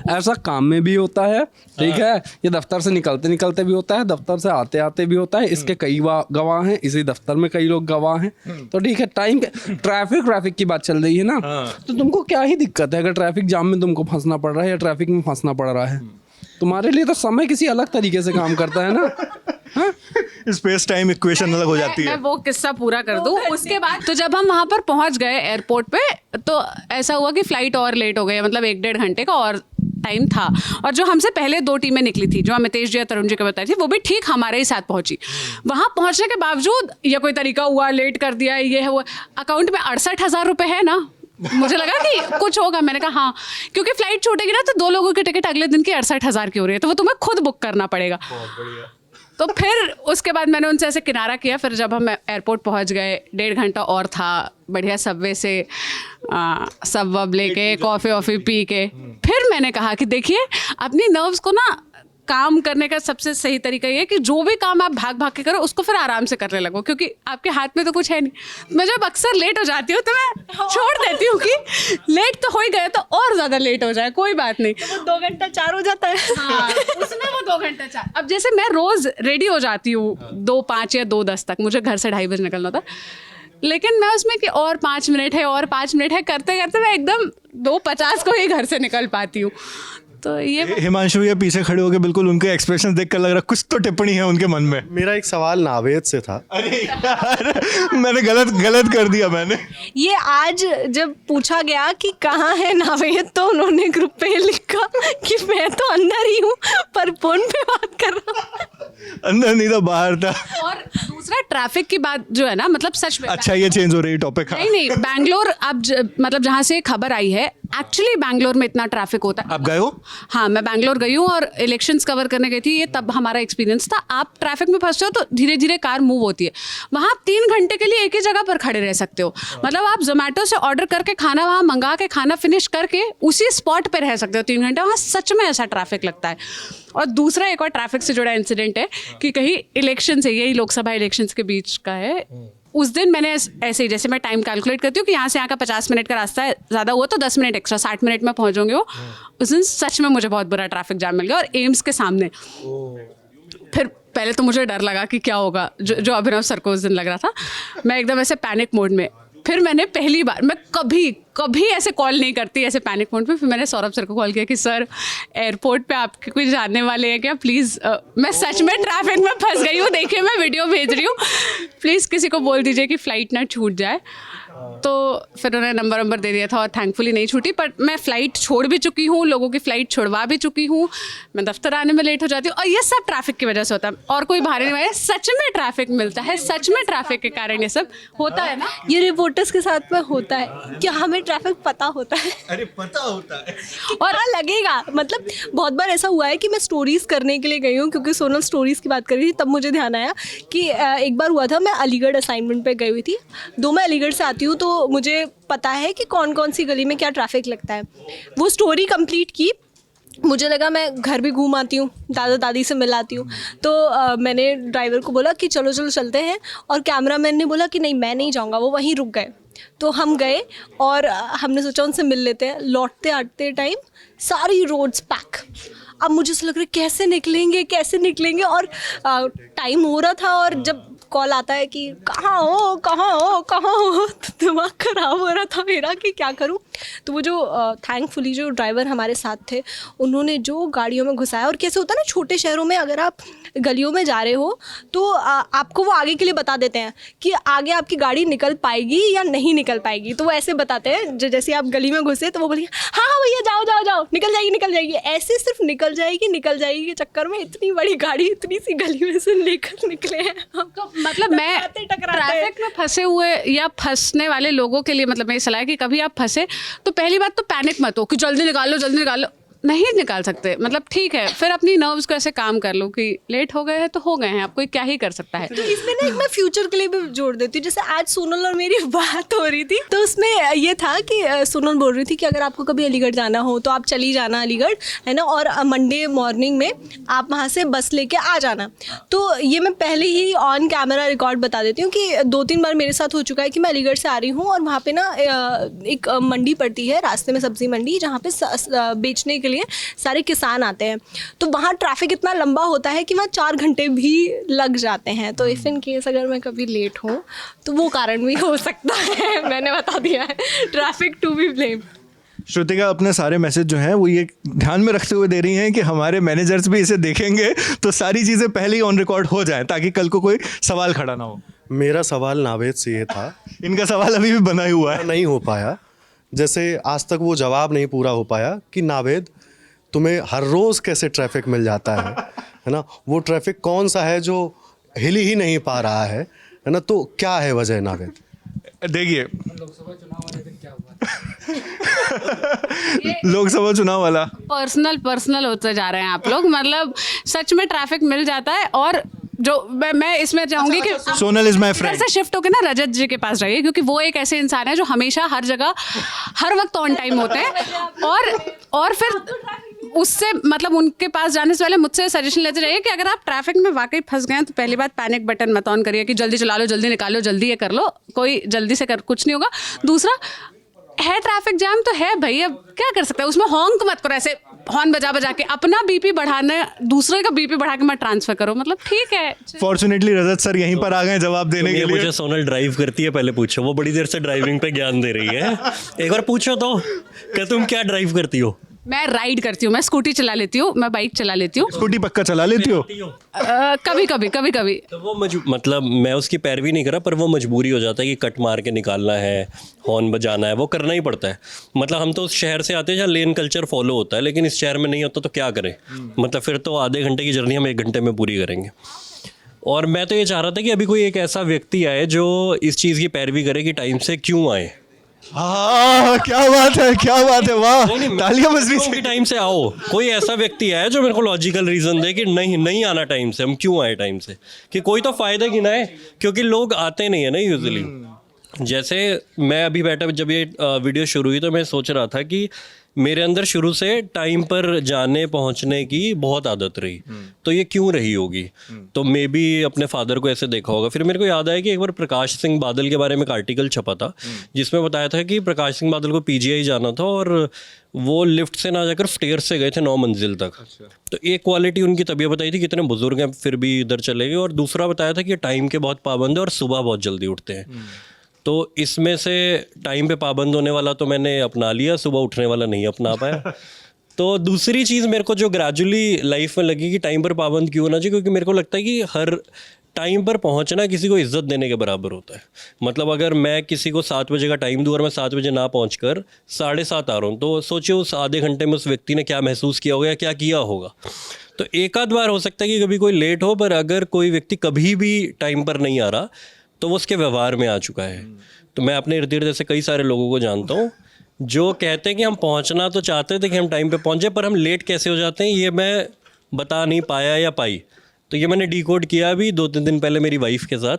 ऐसा काम में भी होता है, ठीक है, ये दफ्तर से निकलते निकलते भी होता है, दफ्तर से आते आते भी होता है। इसके कई गवाह हैं, इसी दफ्तर में कई लोग गवाह हैं। तो ठीक है, टाइम ट्रैफिक की बात चल रही है ना, तो तुमको क्या ही दिक्कत है अगर ट्रैफिक जाम में तुमको फंसना पड़ रहा है या ट्रैफिक में फंसना पड़ रहा है? तुम्हारे लिए तो समय किसी अलग तरीके से काम करता है ना। स्पेस टाइम इक्वेशन अलग हो जाती है। मैं वो किस्सा पूरा कर दूं। उसके बाद तो जब हम वहाँ पर पहुँच गए एयरपोर्ट पे, तो ऐसा हुआ कि फ़्लाइट और लेट हो गई, मतलब 1-1.5 घंटे का और टाइम था। और जो हमसे पहले 2 टीमें निकली थी, जो अमितेश जी या तरुण जी को बताई थी, वो भी ठीक हमारे ही साथ पहुंची। वहाँ पहुँचने के बावजूद ये कोई तरीका हुआ, लेट कर दिया, ये है वो। अकाउंट में 68,000 रुपये है ना, मुझे लगा कि कुछ होगा। मैंने कहा हाँ, क्योंकि फ्लाइट छूटेगी ना तो 2 लोगों की टिकट अगले दिन की 68,000 की हो रही है, तो वो तुम्हें खुद बुक करना पड़ेगा। तो फिर उसके बाद मैंने उनसे ऐसे किनारा किया। फिर जब हम एयरपोर्ट पहुंच गए, 1.5 घंटा और था, बढ़िया सबवे से सब वब लेके कॉफ़ी वॉफ़ी पी के, फिर मैंने कहा कि देखिए अपनी नर्व्स को ना काम करने का सबसे सही तरीका ये है कि जो भी काम आप भाग भाग के करो उसको फिर आराम से करने लगो, क्योंकि आपके हाथ में तो कुछ है नहीं। मैं जब अक्सर लेट हो जाती हूँ तो मैं छोड़ देती हूँ कि लेट तो हो ही गए तो और ज़्यादा लेट हो जाए, कोई बात नहीं। तो वो 2 घंटा 4 हो जाता है। हाँ, उसमें वो 2 घंटा 4। अब जैसे मैं रोज़ रेडी हो जाती हूँ 2:05 या 2:10 तक, मुझे घर से 2:30 बजे निकलना था, लेकिन मैं उसमें कि और 5 मिनट है और 5 मिनट है करते करते मैं एकदम 2:50 को ही घर से निकल पाती हूँ। तो ये हिमांशु भैया पीछे खड़े होकर बिल्कुल उनके एक्सप्रेशन देखकर लग रहा कुछ तो टिप्पणी है उनके मन में। मेरा एक सवाल नावेद से था। अरे यार, मैंने गलत कर दिया मैंने। ये आज जब पूछा गया कि कहाँ है नावेद, तो उन्होंने ग्रुप पे लिखा कि मैं तो अंदर ही हूँ पर फोन पे बात कर रहा हूँ। अंदर नहीं था, बाहर था। और दूसरा ट्रैफिक की बात जो है ना, मतलब सच में अच्छा, ये चेंज हो रही है टॉपिक। नहीं बैंगलोर अब मतलब जहाँ से खबर आई है, एक्चुअली बैंगलोर में इतना ट्रैफिक होता है। आप गए हो? हाँ, मैं बैंगलोर गई हूँ और इलेक्शंस कवर करने गई थी, ये तब हमारा एक्सपीरियंस था। आप ट्रैफिक में फंसते हो तो धीरे धीरे कार मूव होती है, वहाँ आप 3 घंटे के लिए एक ही जगह पर खड़े रह सकते हो। मतलब आप जोमेटो से ऑर्डर करके खाना वहाँ मंगा के खाना फिनिश करके उसी स्पॉट पर रह सकते हो 3 घंटे, वहाँ सच में ऐसा ट्रैफिक लगता है। और दूसरा एक और ट्रैफिक से जुड़ा इंसिडेंट है कि कहीं इलेक्शन से, यही लोकसभा इलेक्शंस के बीच का है, उस दिन मैंने ऐसे ही, जैसे मैं टाइम कैलकुलेट करती हूँ कि यहाँ से यहाँ का 50 मिनट का रास्ता है, ज़्यादा हुआ तो 10 मिनट एक्स्ट्रा, 60 मिनट में पहुँचोगे वो। उस दिन सच में मुझे बहुत बुरा ट्रैफिक जाम मिल गया और एम्स के सामने। फिर पहले तो मुझे डर लगा कि क्या होगा, जो अभिनव सर को उस दिन लग रहा था। मैं एकदम ऐसे पैनिक मोड में, फिर मैंने पहली बार, मैं कभी ऐसे कॉल नहीं करती ऐसे पैनिक मोड पे, फिर मैंने सौरभ सर को कॉल किया कि सर एयरपोर्ट पे आपके कोई जानने वाले हैं क्या, प्लीज़ मैं सच में ट्रैफिक में फंस गई हूँ, देखिए मैं वीडियो भेज रही हूँ, प्लीज़ किसी को बोल दीजिए कि फ़्लाइट ना छूट जाए। तो फिर उन्होंने नंबर दे दिया था और थैंकफुली नहीं छूटी। पर मैं फ़्लाइट छोड़ भी चुकी हूँ, लोगों की फ़्लाइट छोड़वा भी चुकी हूँ, मैं दफ्तर आने में लेट हो जाती हूँ, और ये सब ट्रैफिक की वजह से होता है और कोई बाहर नहीं आया। सच में ट्रैफिक मिलता है, सच में ट्रैफिक के कारण ये सब होता है ना। ये रिपोर्टर्स के साथ में होता है, क्या हमें ट्रैफिक पता होता है? अरे पता होता है और लगेगा, मतलब बहुत बार ऐसा हुआ है कि मैं स्टोरीज करने के लिए गई हूँ, क्योंकि सोनल स्टोरीज की बात कर रही थी, तब मुझे ध्यान आया कि एक बार हुआ था, मैं अलीगढ़ असाइनमेंट पे गई हुई थी। मैं अलीगढ़ से आती हूँ तो मुझे पता है कि कौन कौन सी गली में क्या ट्रैफिक लगता है। वो स्टोरी कंप्लीट की, मुझे लगा मैं घर भी घूम आती हूँ, दादा दादी से मिल आती हूँ, तो मैंने ड्राइवर को बोला कि चलो चलते हैं, और कैमरामैन ने बोला कि नहीं मैं नहीं जाऊँगा, वो वहीं रुक गए। तो हम गए और हमने सोचा उनसे मिल लेते हैं। लौटते आते टाइम सारी रोड्स पैक। अब मुझे ऐसा लग रहा है कैसे निकलेंगे, और टाइम हो रहा था, और जब कॉल आता है कि कहाँ हो, तो दिमाग ख़राब हो रहा था मेरा कि क्या करूँ। तो वो जो थैंकफुली जो ड्राइवर हमारे साथ थे, उन्होंने जो गाड़ियों में घुसाया, और कैसे होता है ना छोटे शहरों में अगर आप गलियों में जा रहे हो तो आपको वो आगे के लिए बता देते हैं कि आगे आपकी गाड़ी निकल पाएगी या नहीं निकल पाएगी। तो वो ऐसे बताते हैं, जैसे आप गली में घुसे तो वो बोलेंगे हाँ भैया जाओ, निकल जाएगी। ऐसे सिर्फ निकल जाएगी के चक्कर में इतनी बड़ी गाड़ी इतनी सी गली में से लेकर निकले हैं। तो मतलब मैं ट्रैफिक में फंसे हुए या फंसने वाले लोगों के लिए मतलब मेरी सलाह है कि कभी आप फंसे तो पहली बात तो पैनिक मत हो कि जल्दी निकालो, नहीं निकाल सकते। मतलब ठीक है, फिर अपनी नर्व्स को ऐसे काम कर लो कि लेट हो गए हैं तो हो गए हैं, आप कोई क्या ही कर सकता है। तो इसमें ना एक मैं फ्यूचर के लिए भी जोड़ देती हूँ। जैसे आज सोनल और मेरी बात हो रही थी तो उसमें ये था कि सोनल बोल रही थी कि अगर आपको कभी अलीगढ़ जाना हो तो आप चली जाना अलीगढ़, है ना, और मंडे मॉर्निंग में आप वहाँ से बस लेके आ जाना। तो ये मैं पहले ही ऑन कैमरा रिकॉर्ड बता देती हूँ कि 2-3 बार मेरे साथ हो चुका है कि मैं अलीगढ़ से आ रही हूँ और वहाँ पे ना एक मंडी पड़ती है रास्ते में, सब्जी मंडी, जहाँ पे बेचने के लिए सारे किसान आते हैं। तो वहाँ ट्रैफिक इतना लंबा होता है कि वहाँ 4 घंटे भी लग जाते हैं। तो इफ़ इन केस अगर मैं कभी लेट हूँ तो वो कारण भी हो सकता है। मैंने बता दिया है, traffic to be blame. Shrutika अपने सारे मैसेज जो हैं वो ये ध्यान में रखते हुए दे रही हैं कि हमारे मैनेजर्स भी इसे देखेंगे तो सारी चीज़ें पहले ही ऑन रिकॉर्ड हो जाएं ताकि कल को कोई सवाल खड़ा ना हो। मेरा सवाल नावेद से ये था, इनका सवाल अभी भी बना ही हुआ है, नहीं हो पाया। जैसे आज तक वो जवाब नहीं पूरा हो पाया कि नावेद तुम्हें हर रोज़ कैसे ट्रैफिक मिल जाता है ना, वो ट्रैफिक कौन सा है जो हिल ही नहीं पा रहा है ना, तो क्या है वजह नावेद? देखिए लोकसभा चुनाव वाला पर्सनल होते जा रहे हैं आप लोग। मतलब सच में ट्रैफिक मिल जाता है। और जो मैं इसमें चाहूंगी कि सोनल इज माय फ्रेंड से शिफ्ट होकर ना रजत जी के पास रहिए, क्योंकि वो एक ऐसे इंसान है जो हमेशा हर जगह हर वक्त ऑन टाइम होते हैं। और फिर उससे मतलब उनके पास जाने से पहले मुझसे सजेशन लेते रहिए कि अगर आप ट्रैफिक में वाकई फंस गए हैं तो पहली बात पैनिक बटन मत ऑन करिए कि जल्दी चला लो, जल्दी निकालो, जल्दी ये कर लो, कोई जल्दी से कर कुछ नहीं होगा। दूसरा है ट्रैफिक जाम तो है भाई, अब क्या कर सकते हैं, उसमें हॉन्क मत करो, ऐसे हॉर्न बजा बजा के अपना बीपी बढ़ाना, दूसरे का बीपी बढ़ा के मत ट्रांसफर करो, मतलब ठीक है। फॉर्चुनेटली रजत सर यहीं पर आ गए जवाब देने के लिए। मुझे सोनल ड्राइव करती है, पहले पूछो, वो बड़ी देर से ड्राइविंग पे ज्ञान दे रही है, एक बार पूछो तो कि तुम क्या ड्राइव करती हो। मैं राइड करती हूँ, मैं स्कूटी चला लेती हूँ, मैं बाइक चला लेती हूँ। स्कूटी पक्का चला लेती हो? कभी कभी कभी कभी। तो वो मतलब मैं उसकी पैरवी नहीं कर रहा, पर वो मजबूरी हो जाता है कि कट मार के निकालना है, हॉर्न बजाना है, वो करना ही पड़ता है। मतलब हम तो उस शहर से आते हैं जहाँ लेन कल्चर फॉलो होता है, लेकिन इस शहर में नहीं होता तो क्या करें, मतलब फिर तो आधे घंटे की जर्नी हम 1 घंटे में पूरी करेंगे। और मैं तो ये चाह रहा था कि अभी कोई एक ऐसा व्यक्ति आए जो इस चीज़ की पैरवी करे कि टाइम से क्यों आए। हाँ, क्या बात है, क्या बात है, वाह, तालियां बजनी चाहिए। टाइम से आओ, कोई ऐसा व्यक्ति है जो मेरे को लॉजिकल रीजन दे कि नहीं आना टाइम से, हम क्यों आए टाइम से, कि कोई तो फायदा गिनाए, क्योंकि लोग आते नहीं है ना यूजुअली। जैसे मैं अभी बैठा, जब ये वीडियो शुरू हुई तो मैं सोच रहा था कि मेरे अंदर शुरू से टाइम पर जाने पहुंचने की बहुत आदत रही, तो ये क्यों रही होगी। तो मे बी अपने फादर को ऐसे देखा होगा। फिर मेरे को याद आया कि एक बार प्रकाश सिंह बादल के बारे में एक आर्टिकल छपा था जिसमें बताया था कि प्रकाश सिंह बादल को पीजीआई जाना था और वो लिफ्ट से ना जाकर स्टेयर से गए थे 9 मंजिल तक। तो एक क्वालिटी उनकी तबीयत बताई थी, कितने बुजुर्ग हैं फिर भी इधर चले गए। और दूसरा बताया था कि टाइम के बहुत पाबंद है और सुबह बहुत जल्दी उठते हैं। तो इसमें से टाइम पे पाबंद होने वाला तो मैंने अपना लिया, सुबह उठने वाला नहीं अपना पाया। तो दूसरी चीज़ मेरे को जो ग्रेजुअली लाइफ में लगी कि टाइम पर पाबंद क्यों होना चाहिए, क्योंकि मेरे को लगता है कि हर टाइम पर पहुंचना किसी को इज्जत देने के बराबर होता है। मतलब अगर मैं किसी को 7 बजे का टाइम दूँ और मैं 7 बजे ना पहुंचकर 7:30 आ रहा हूँ, तो सोचिए उस आधे घंटे में उस व्यक्ति ने क्या महसूस किया होगा या क्या किया होगा। तो एक आध बार हो सकता है कि कभी कोई लेट हो, पर अगर कोई व्यक्ति कभी भी टाइम पर नहीं आ रहा तो वो उसके व्यवहार में आ चुका है। तो मैं अपने इर्द गिर्द ऐसे कई सारे लोगों को जानता हूँ जो कहते हैं कि हम पहुँचना तो चाहते थे कि हम टाइम पे पहुँचे, पर हम लेट कैसे हो जाते हैं ये मैं बता नहीं पाया या पाई। तो ये मैंने डिकोड किया अभी 2-3 दिन पहले मेरी वाइफ के साथ।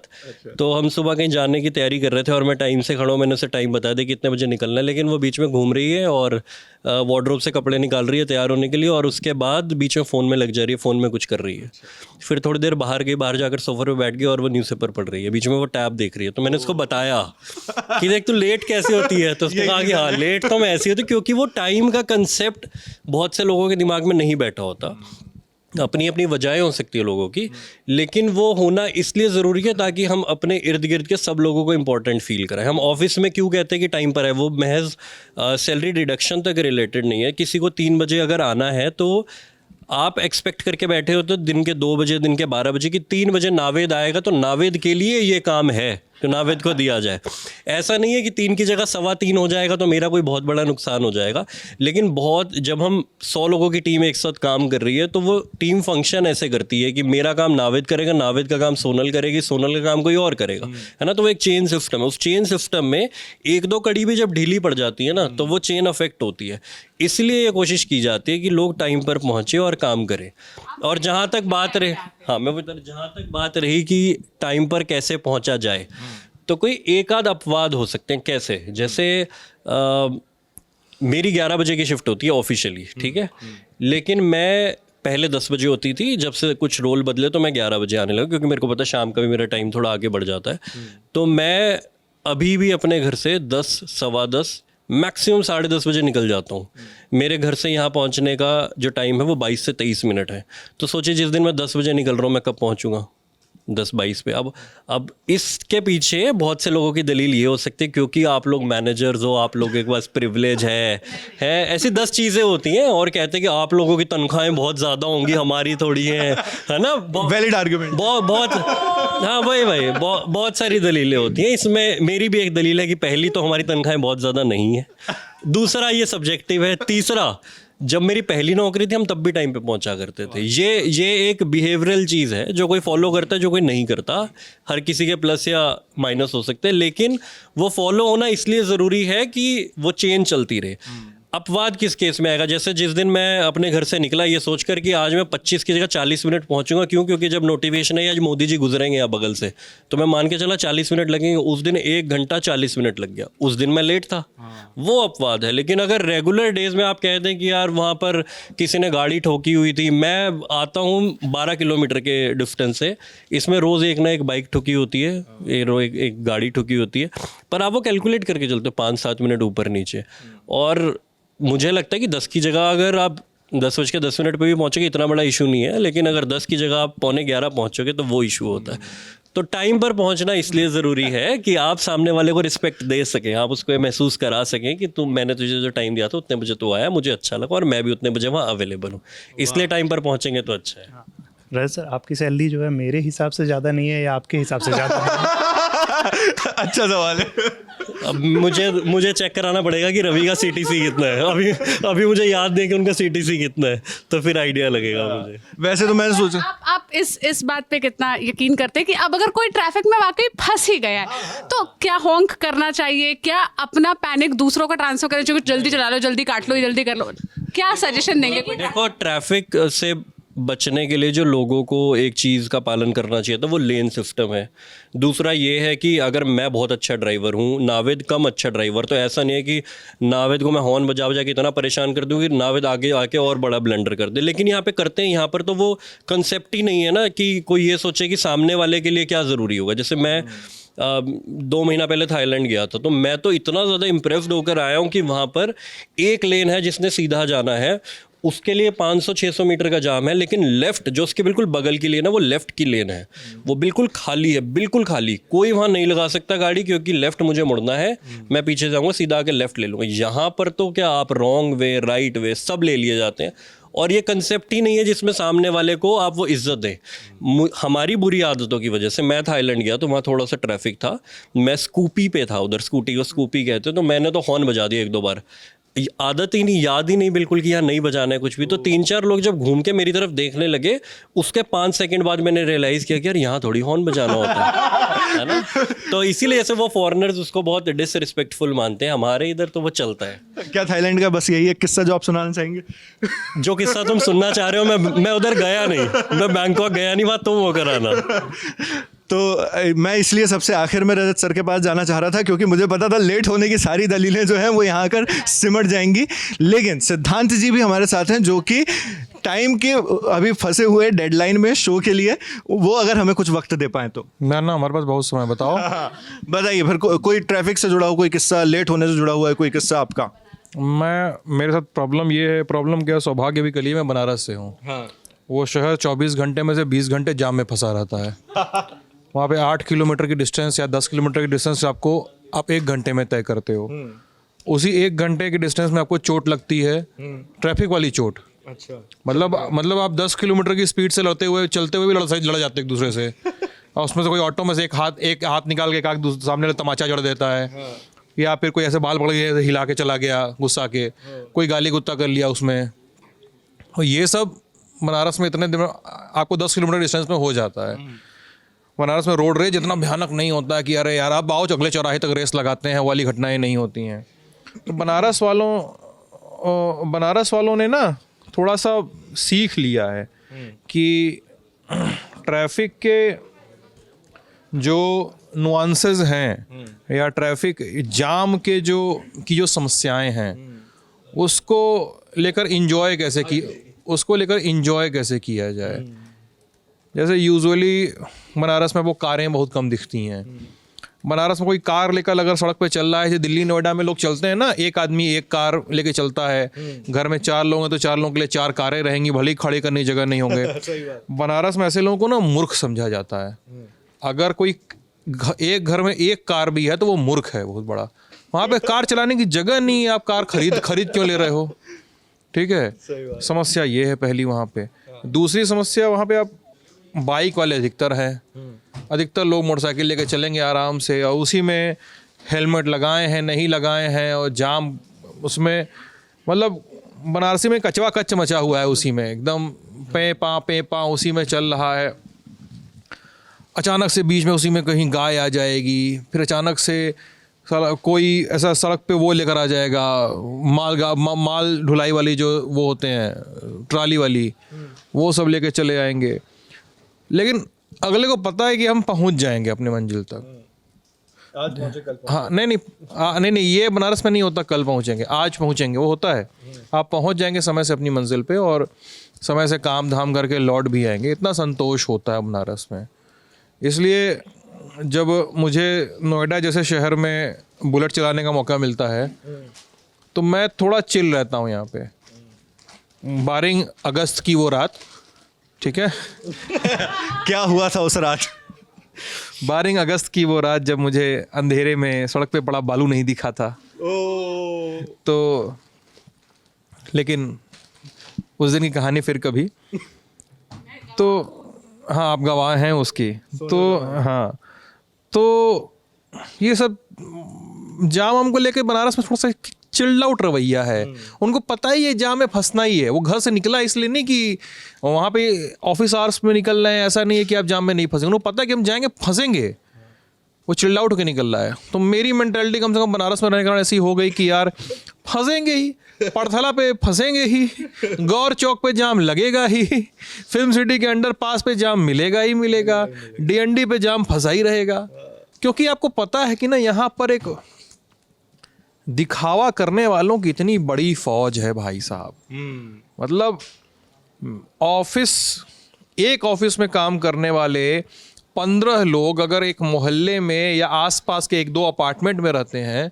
तो हम सुबह कहीं जाने की तैयारी कर रहे थे और मैं टाइम से खड़ा हूँ, मैंने उसे टाइम बता दिया कि इतने बजे निकलना है, लेकिन वो बीच में घूम रही है और वार्डरोब से कपड़े निकाल रही है तैयार होने के लिए, और उसके बाद बीच में फ़ोन में लग जा रही है, फ़ोन में कुछ कर रही है। फिर थोड़ी देर बाहर गई, बाहर जाकर सोफे पर बैठ गई और वो न्यूज़पेपर पढ़ रही है, बीच में वो टैब देख रही है। तो मैंने उसको बताया कि देख तू लेट कैसे होती है, तो उसने कहा कि हाँ लेट तो मैं ऐसी होती, क्योंकि वो टाइम का कंसेप्ट बहुत से लोगों के दिमाग में नहीं बैठा होता। अपनी अपनी वजहें हो सकती है लोगों की, लेकिन वो होना इसलिए ज़रूरी है ताकि हम अपने इर्द गिर्द के सब लोगों को इम्पोर्टेंट फील कराएं। हम ऑफिस में क्यों कहते हैं कि टाइम पर है, वो महज सैलरी डिडक्शन तक रिलेटेड नहीं है। किसी को 3 बजे अगर आना है तो आप एक्सपेक्ट करके बैठे हो तो दिन के 2 बजे, दिन के 12 बजे, कि 3 बजे नावेद आएगा तो नावेद के लिए ये काम है तो नावेद को दिया जाए। ऐसा नहीं है कि 3 की जगह 3:15 हो जाएगा तो मेरा कोई बहुत बड़ा नुकसान हो जाएगा। लेकिन बहुत जब हम 100 लोगों की टीम एक साथ काम कर रही है तो वो टीम फंक्शन ऐसे करती है कि मेरा काम नावेद करेगा, नावेद का काम सोनल करेगी, सोनल का काम कोई और करेगा, है ना। तो वो एक चेन सिस्टम है। उस चेन सिस्टम में 1-2 कड़ी भी जब ढीली पड़ जाती है ना तो वो चेन अफेक्ट होती है। इसलिए ये कोशिश की जाती है कि लोग टाइम पर पहुँचे और काम करें। और जहाँ तक बात रहे, हाँ मैं बता, जहाँ तक बात रही कि टाइम पर कैसे पहुँचा जाए, तो कोई एक आध अपवाद हो सकते हैं। कैसे, जैसे मेरी 11 बजे की शिफ्ट होती है ऑफिशियली, ठीक है, लेकिन मैं पहले 10 बजे होती थी। जब से कुछ रोल बदले तो मैं 11 बजे आने लगा, क्योंकि मेरे को पता शाम का भी मेरा टाइम थोड़ा आगे बढ़ जाता है। तो मैं अभी भी अपने घर से 10, सवा 10, मैक्सिमम 10:30 बजे निकल जाता हूँ। मेरे घर से यहाँ पहुँचने का जो टाइम है वो 22 से 23 मिनट है। तो सोचिए जिस दिन मैं 10 बजे निकल रहा हूँ मैं कब पहुँचूँगा, 10-22 पे। अब इसके पीछे बहुत से लोगों की दलील ये हो सकती है क्योंकि आप लोग मैनेजर्स हो, आप लोगों के पास प्रिविलेज है, ऐसी 10 चीज़ें होती हैं। और कहते हैं कि आप लोगों की तनख्वाहें बहुत ज़्यादा होंगी, हमारी थोड़ी हैं, है ना। Valid argument. बहुत हाँ वही बहुत सारी दलीलें होती हैं। इसमें मेरी भी एक दलील है कि पहली तो हमारी तनख्वाहें बहुत ज़्यादा नहीं है, दूसरा ये सब्जेक्टिव है, तीसरा जब मेरी पहली नौकरी थी हम तब भी टाइम पे पहुंचा करते थे। ये एक बिहेवियरल चीज़ है जो कोई फॉलो करता है, जो कोई नहीं करता। हर किसी के प्लस या माइनस हो सकते हैं, लेकिन वो फॉलो होना इसलिए ज़रूरी है कि वो चेन चलती रहे। अपवाद किस केस में आएगा, जैसे जिस दिन मैं अपने घर से निकला ये सोचकर कि आज मैं 25 की जगह 40 मिनट पहुंचूंगा, क्यों? क्योंकि जब नोटिफिकेशन है आज मोदी जी गुजरेंगे यहाँ बगल से, तो मैं मान के चला 40 मिनट लगेंगे, उस दिन 1 घंटा 40 मिनट लग गया, उस दिन मैं लेट था, वो अपवाद है। लेकिन अगर रेगुलर डेज में आप कहते हैं कि यार वहाँ पर किसी ने गाड़ी ठोकी हुई थी, मैं आता हूँ 12 किलोमीटर के डिस्टेंस से, इसमें रोज़ एक ना एक बाइक ठुकी होती है, एक गाड़ी ठुकी होती है, पर आप वो कैलकुलेट करके चलते हो 5-7 मिनट ऊपर नीचे। और मुझे लगता है कि 10 की जगह अगर आप 10:10 पे भी पहुँचोगे इतना बड़ा इशू नहीं है, लेकिन अगर 10 की जगह आप 11:15 पहुँचोगे तो वो इशू होता है। तो टाइम पर पहुँचना इसलिए ज़रूरी है कि आप सामने वाले को रिस्पेक्ट दे सकें, आप उसको ये महसूस करा सकें कि मैंने तुझे जो टाइम दिया था उतने बजे तो आया, मुझे अच्छा लगा और मैं भी उतने बजे वहाँ अवेलेबल हूँ, इसलिए टाइम पर पहुँचेंगे तो अच्छा है। रजत सर, आपकी सैलरी जो है मेरे हिसाब से ज़्यादा नहीं है या आपके हिसाब से ज़्यादा है? अच्छा सवाल है। अब मुझे चेक कराना पड़ेगा कि रवि का CTC कितना है, अभी मुझे याद नहीं कि उनका CTC कितना है, तो फिर आइडिया लगेगा मुझे। वैसे तो मैंने सोचा आप इस बात पे कितना यकीन करते हैं कि अब अगर कोई ट्रैफिक में वाकई फंस ही गया है तो क्या होंक करना चाहिए, क्या अपना पैनिक दूसरों को ट्रांसफर करना चाहिए, जल्दी चला लो, जल्दी काट लो, जल्दी कर लो, क्या सजेशन देंगे? देखो, ट्रैफिक से बचने के लिए जो लोगों को एक चीज़ का पालन करना चाहिए था वो लेन सिस्टम है। दूसरा ये है कि अगर मैं बहुत अच्छा ड्राइवर हूँ, नावेद कम अच्छा ड्राइवर, तो ऐसा नहीं है कि नावेद को मैं हॉर्न बजा बजा के इतना परेशान कर दूँ कि नावेद आगे आके और बड़ा ब्लंडर कर दे। लेकिन यहाँ पे करते हैं, यहाँ पर तो वो कंसेप्ट ही नहीं है ना कि कोई ये सोचे कि सामने वाले के लिए क्या ज़रूरी होगा। जैसे मैं 2 महीना पहले थाईलैंड गया था, तो मैं तो इतना ज़्यादा इम्प्रेस्ड होकर आया हूँ कि वहाँ पर एक लेन है जिसने सीधा जाना है, उसके लिए 500-600 मीटर का जाम है, लेकिन लेफ़्ट जो उसके बिल्कुल बगल की लेन है वो लेफ़्ट की लेन है, वो बिल्कुल खाली है, बिल्कुल खाली, कोई वहाँ नहीं लगा सकता गाड़ी, क्योंकि लेफ़्ट मुझे मुड़ना है, मैं पीछे जाऊँगा सीधा आके लेफ़्ट ले लूँगा। यहाँ पर तो क्या आप रॉन्ग वे, राइट वे सब ले लिए जाते हैं, और ये कंसेप्ट ही नहीं है जिसमें सामने वाले को आप वो इज्जत दें। हमारी बुरी आदतों की वजह से मैं थाईलैंड गया तो वहाँ थोड़ा सा ट्रैफिक था, मैं स्कूपी पे था, उधर स्कूटी को स्कूपी कहते हैं, तो मैंने तो हॉर्न बजा दिया 1-2 बार, आदत ही नहीं, याद ही नहीं बिल्कुल कि यहाँ नहीं बजाना है कुछ भी। तो 3-4 लोग जब घूम के मेरी तरफ देखने लगे, उसके 5 सेकंड बाद मैंने रियलाइज़ किया कि यार यहाँ थोड़ी हॉर्न बजाना होता है ना। तो इसीलिए ऐसे वो फॉरेनर्स उसको बहुत डिसरिस्पेक्टफुल मानते हैं, हमारे इधर तो वो चलता है। क्या थाईलैंड का बस यही एक किस्सा जो आप सुनाना चाहेंगे? जो किस्सा तुम सुनना चाह रहे हो, मैं उधर गया नहीं, मैं बैंकॉक गया नहीं, बात तुम वो कराना। तो मैं इसलिए सबसे आखिर में रजत सर के पास जाना चाह रहा था, क्योंकि मुझे पता था लेट होने की सारी दलीलें जो हैं वो यहाँ आकर सिमट जाएंगी। लेकिन सिद्धांत जी भी हमारे साथ हैं, जो कि टाइम के अभी फंसे हुए डेडलाइन में शो के लिए, वो अगर हमें कुछ वक्त दे पाएँ तो। ना हमारे पास बहुत समय, बताओ। बताइए फिर, कोई ट्रैफिक से जुड़ा हुआ कोई किस्सा, लेट होने से जुड़ा हुआ है कोई किस्सा आपका? मेरे साथ प्रॉब्लम ये है, प्रॉब्लम क्या, सौभाग्य भी कली, मैं बनारस से हूँ। वो शहर 24 घंटे में से 20 घंटे जाम में फंसा रहता है। वहाँ पे 8 किलोमीटर की डिस्टेंस या 10 किलोमीटर की डिस्टेंस आप 1 घंटे में तय करते हो। उसी 1 घंटे की डिस्टेंस में आपको चोट लगती है, ट्रैफिक वाली चोट। अच्छा। मतलब आप 10 किलोमीटर की स्पीड से चलते हुए भी लड़ जाते एक दूसरे से, और उसमें से कोई ऑटो में से एक हाथ निकाल के सामने वाले तमाचा जड़ देता है, या फिर कोई ऐसे बाल पकड़ के हिला के चला गया गुस्सा के, कोई गाली गुत्ता कर लिया उसमें। और ये सब बनारस में इतने दिन में आपको 10 किलोमीटर डिस्टेंस में हो जाता है। बनारस में रोड रेस इतना भयानक नहीं होता है कि अरे यार आप आओ अगले चौराहे तक रेस लगाते हैं, वाली घटनाएं नहीं होती हैं। तो बनारस वालों ने ना थोड़ा सा सीख लिया है कि ट्रैफिक के जो नुआंसेस हैं या ट्रैफिक जाम के जो समस्याएं हैं, उसको लेकर इंजॉय कैसे किया जाए। जैसे यूजुअली बनारस में वो कारें बहुत कम दिखती हैं। बनारस में कोई कार लेकर अगर सड़क पे चल रहा है, जैसे दिल्ली नोएडा में लोग चलते हैं ना, एक आदमी एक कार लेके चलता है, घर में 4 लोग हैं तो 4 लोगों के लिए 4 कारें रहेंगी, भले ही खड़े करने की जगह नहीं होंगे। बनारस में ऐसे लोगों को ना मूर्ख समझा जाता है। अगर कोई एक घर में एक कार भी है तो वो मूर्ख है बहुत बड़ा। वहाँ पे कार चलाने की जगह नहीं है, आप कार खरीद क्यों ले रहे हो? ठीक है, समस्या ये है पहली वहाँ पे। दूसरी समस्या वहाँ पे आप बाइक वाले अधिकतर लोग मोटरसाइकिल लेके चलेंगे आराम से, और उसी में हेलमेट लगाए हैं नहीं लगाए हैं, और जाम उसमें मतलब बनारसी में कचवा कच मचा हुआ है, उसी में एकदम पे पा उसी में चल रहा है। अचानक से बीच में उसी में कहीं गाय आ जाएगी, फिर अचानक से कोई ऐसा सड़क पे वो लेकर आ जाएगा, माल ढुलाई वाली जो वो होते हैं ट्राली वाली, वो सब लेके चले आएंगे, लेकिन अगले को पता है कि हम पहुंच जाएंगे अपने मंजिल तक। आज पहुंचे कल हाँ नहीं, ये बनारस में नहीं होता कल पहुंचेंगे, आज पहुंचेंगे, वो होता है आप पहुंच जाएंगे समय से अपनी मंजिल पे और समय से काम धाम करके लौट भी आएंगे। इतना संतोष होता है बनारस में। इसलिए जब मुझे नोएडा जैसे शहर में बुलेट चलाने का मौका मिलता है तो मैं थोड़ा चिल रहता हूँ यहाँ पे। 12 अगस्त की वो रात, ठीक है क्या हुआ था उस रात? 12 अगस्त की वो रात जब मुझे अंधेरे में सड़क पे पड़ा बालू नहीं दिखा था। तो लेकिन उस दिन की कहानी फिर कभी। तो हाँ, आप गवाह हैं उसकी। तो हाँ, तो ये सब जाम हमको लेके बनारस में थोड़ा सा चिल्ड आउट रवैया है। उनको पता ही है जाम में फंसना ही है। वो घर से निकला इसलिए नहीं कि वहाँ पे ऑफिस आवर्स में निकल रहे हैं, ऐसा नहीं है कि आप जाम में नहीं फंसेंगे। उनको पता है कि हम जाएंगे फंसेंगे, वो चिल्ड आउट होकर निकल रहा है। तो मेरी मेंटालिटी कम से कम बनारस में रहने के कारण ऐसी हो गई कि यार फंसेंगे ही, पड़थला पे फंसेंगे ही, गौर चौक पे जाम लगेगा ही, फिल्म सिटी के अंडरपास पे जाम मिलेगा ही मिलेगा, डीएनडी पे जाम फंसा ही रहेगा। क्योंकि आपको पता है कि ना यहाँ पर एक दिखावा करने वालों की इतनी बड़ी फौज है भाई साहब। मतलब एक ऑफिस में काम करने वाले 15 लोग अगर एक मोहल्ले में या आसपास के 1-2 अपार्टमेंट में रहते हैं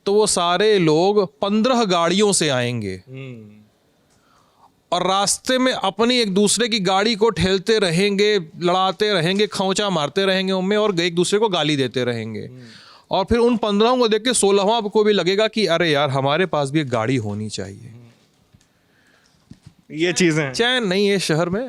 तो वो सारे लोग 15 गाड़ियों से आएंगे और रास्ते में अपनी एक दूसरे की गाड़ी को ठेलते रहेंगे, लड़ाते रहेंगे, खौंचा मारते रहेंगे उनमें और एक दूसरे को गाली देते रहेंगे। और फिर उन 15 को देख के 16वां को भी लगेगा कि अरे यार हमारे पास भी एक गाड़ी होनी चाहिए। ये चीजें चैन नहीं है शहर में।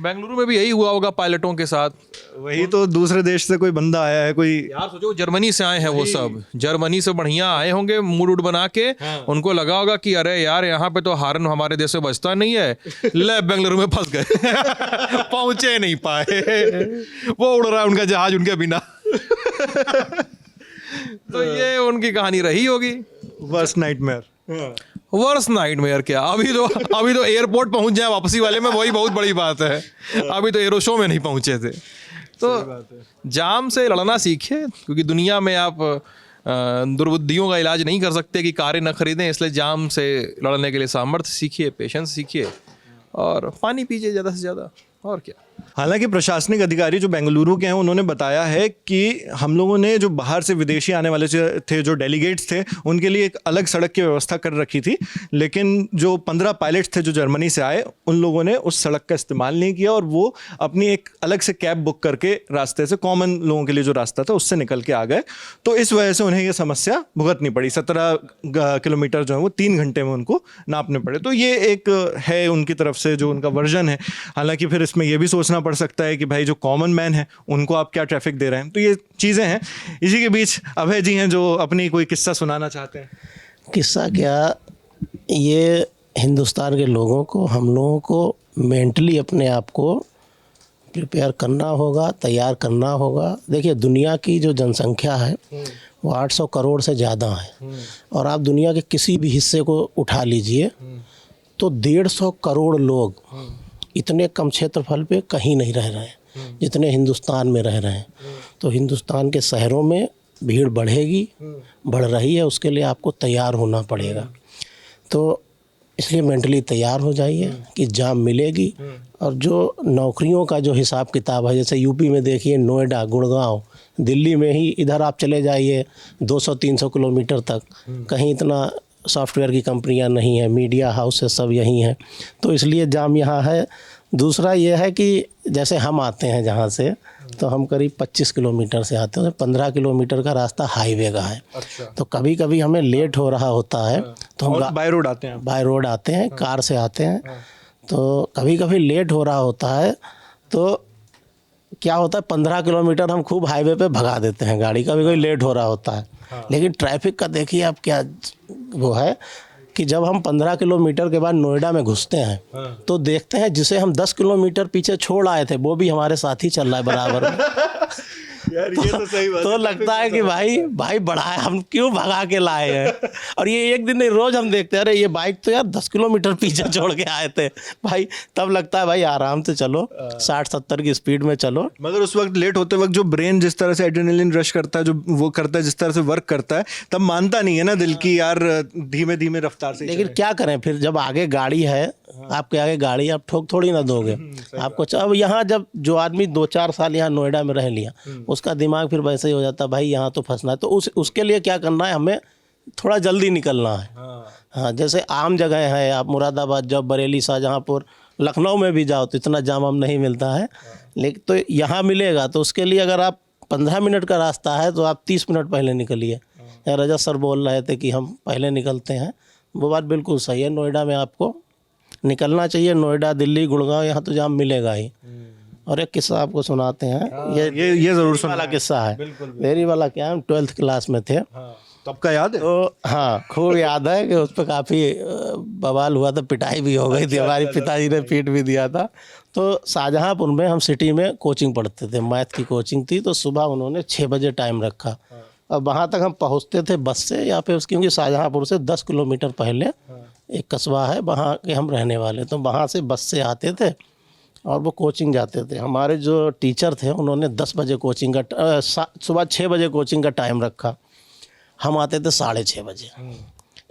बेंगलुरु में भी यही हुआ होगा पायलटों के साथ। वही तो, दूसरे देश से कोई बंदा आया है, कोई यार सोचो जर्मनी से आए हैं, वो सब जर्मनी से बढ़िया आए होंगे मूड उड बना के। उनको लगा होगा कि अरे यार यहाँ पे तो हारन हमारे देश में बजता नहीं है, ले बेंगलुरु में फंस गए। पहुंचे नहीं पाए, वो उड़ रहा है उनका जहाज उनके बिना। तो ये उनकी कहानी रही होगी। Worst nightmare. वर्स्ट नाइटमेयर क्या, अभी तो एयरपोर्ट पहुंच जाए वापसी वाले में, वही बहुत बड़ी बात है। अभी तो एरो शो में नहीं पहुंचे थे। तो जाम से लड़ना सीखिए, क्योंकि दुनिया में आप दुर्बुद्धियों का इलाज नहीं कर सकते कि कारें न खरीदें। इसलिए जाम से लड़ने के लिए सामर्थ्य सीखिए, पेशेंस सीखिए और पानी पीजिए ज़्यादा से ज़्यादा, और क्या। हालांकि प्रशासनिक अधिकारी जो बेंगलुरु के हैं उन्होंने बताया है कि हम लोगों ने जो बाहर से विदेशी आने वाले थे, जो डेलीगेट्स थे, उनके लिए एक अलग सड़क की व्यवस्था कर रखी थी। लेकिन जो 15 पायलट्स थे जो जर्मनी से आए, उन लोगों ने उस सड़क का इस्तेमाल नहीं किया और वो अपनी एक अलग से कैब बुक करके रास्ते से, कॉमन लोगों के लिए जो रास्ता था उससे निकल के आ गए। तो इस वजह से उन्हें ये समस्या भुगतनी पड़ी। 17 किलोमीटर जो है वो 3 घंटे में उनको नापने पड़े। तो ये एक है उनकी तरफ से जो उनका वर्जन है। हालांकि फिर इसमें यह भी सोचना पड़ सकता है कि भाई जो कॉमन मैन है उनको आप क्या ट्रैफिक दे रहे हैं। तो ये चीज़ें हैं। इसी के बीच अभय जी हैं जो अपनी कोई किस्सा सुनाना चाहते हैं। किस्सा क्या, ये हिंदुस्तान के लोगों को, हम लोगों को मेंटली अपने आप को प्रिपेयर करना होगा, तैयार करना होगा। देखिए दुनिया की जो जनसंख्या है वो 800 करोड़ से ज़्यादा है और आप दुनिया के किसी भी हिस्से को उठा लीजिए तो 150 करोड़ लोग इतने कम क्षेत्रफल पे कहीं नहीं रह रहे हैं जितने हिंदुस्तान में रह रहे हैं। तो हिंदुस्तान के शहरों में भीड़ बढ़ेगी, बढ़ रही है, उसके लिए आपको तैयार होना पड़ेगा। तो इसलिए मेंटली तैयार हो जाइए कि जाम मिलेगी। और जो नौकरियों का जो हिसाब किताब है, जैसे यूपी में देखिए नोएडा, गुड़गांव, दिल्ली में ही इधर आप चले जाइए 200-300 किलोमीटर तक, कहीं इतना सॉफ्टवेयर की कंपनियां नहीं है, मीडिया हाउस है, सब यहीं है। तो इसलिए जाम यहाँ है। दूसरा ये है कि जैसे हम आते हैं जहाँ से, तो हम करीब 25 किलोमीटर से आते हैं। 15 किलोमीटर का रास्ता हाईवे का है। अच्छा। तो कभी कभी हमें लेट हो रहा होता है तो हम बाय रोड आते हैं। बाय रोड आते हैं, कार से आते हैं। तो कभी कभी लेट हो रहा होता है तो क्या होता है, 15 किलोमीटर हम खूब हाईवे पे भगा देते हैं गाड़ी, कभी कोई लेट हो रहा होता है। लेकिन ट्रैफिक का देखिए आप क्या वो है कि जब हम 15 किलोमीटर के बाद नोएडा में घुसते हैं तो देखते हैं जिसे हम 10 किलोमीटर पीछे छोड़ आए थे वो भी हमारे साथ ही चल रहा है बराबर में। यार ये तो सही बात तो है। लगता है कि भाई बढ़ाए, हम क्यों भगा के लाए हैं। और ये एक दिन नहीं, रोज हम देखते हैं, अरे ये बाइक तो यार 10 किलोमीटर पीछे छोड़ के आए थे भाई। तब लगता है भाई आराम से चलो, 60-70 की स्पीड में चलो। मगर उस वक्त लेट होते वक्त जो ब्रेन जिस तरह से एड्रेनलिन रश करता है, जो वो करता है, जिस तरह से वर्क करता है, तब मानता नहीं है ना दिल की यार धीमे धीमे रफ्तार से ही लेकिन चले। क्या करें फिर, जब आगे गाड़ी है, आपके आगे गाड़ी, आप ठोक थोड़ी ना दोगे आपको। अब यहाँ जब जो आदमी 2-4 साल यहाँ नोएडा में रह लिया, उसका दिमाग फिर वैसे ही हो जाता है, भाई यहाँ तो फंसना है। तो उसके लिए क्या करना है, हमें थोड़ा जल्दी निकलना है। हाँ, जैसे आम जगह है, आप मुरादाबाद जाओ, बरेली, शाहजहाँपुर, लखनऊ में भी जाओ तो इतना जाम नहीं मिलता है, लेकिन तो यहाँ मिलेगा। तो उसके लिए अगर आप 15 मिनट का रास्ता है तो आप 30 मिनट पहले निकलिए। रजत सर बोल रहे थे कि हम पहले निकलते हैं, वो बात बिल्कुल सही है। नोएडा में आपको निकलना चाहिए, नोएडा, दिल्ली, गुड़गांव, यहाँ तो जाम मिलेगा ही। और एक किस्सा आपको सुनाते हैं, ये जरूर सुना वाला किस्सा है। मेरी वाला क्या है, हम 12th क्लास में थे, तब का याद है? तो हाँ खूब याद है कि उस पर काफ़ी बवाल हुआ था, पिटाई भी हो गई थी, हमारे पिताजी ने पीट भी दिया था। तो शाहजहाँपुर में हम सिटी में कोचिंग पढ़ते थे, मैथ की कोचिंग थी। तो सुबह उन्होंने 6 बजे टाइम रखा। अब वहाँ तक हम पहुँचते थे बस से या फिर क्योंकि शाहजहाँपुर से 10 किलोमीटर पहले एक कस्बा है, वहाँ के हम रहने वाले, तो वहाँ से बस से आते थे और वो कोचिंग जाते थे। हमारे जो टीचर थे उन्होंने 10 बजे कोचिंग का सुबह 6 बजे कोचिंग का टाइम रखा। हम आते थे 6:30 बजे।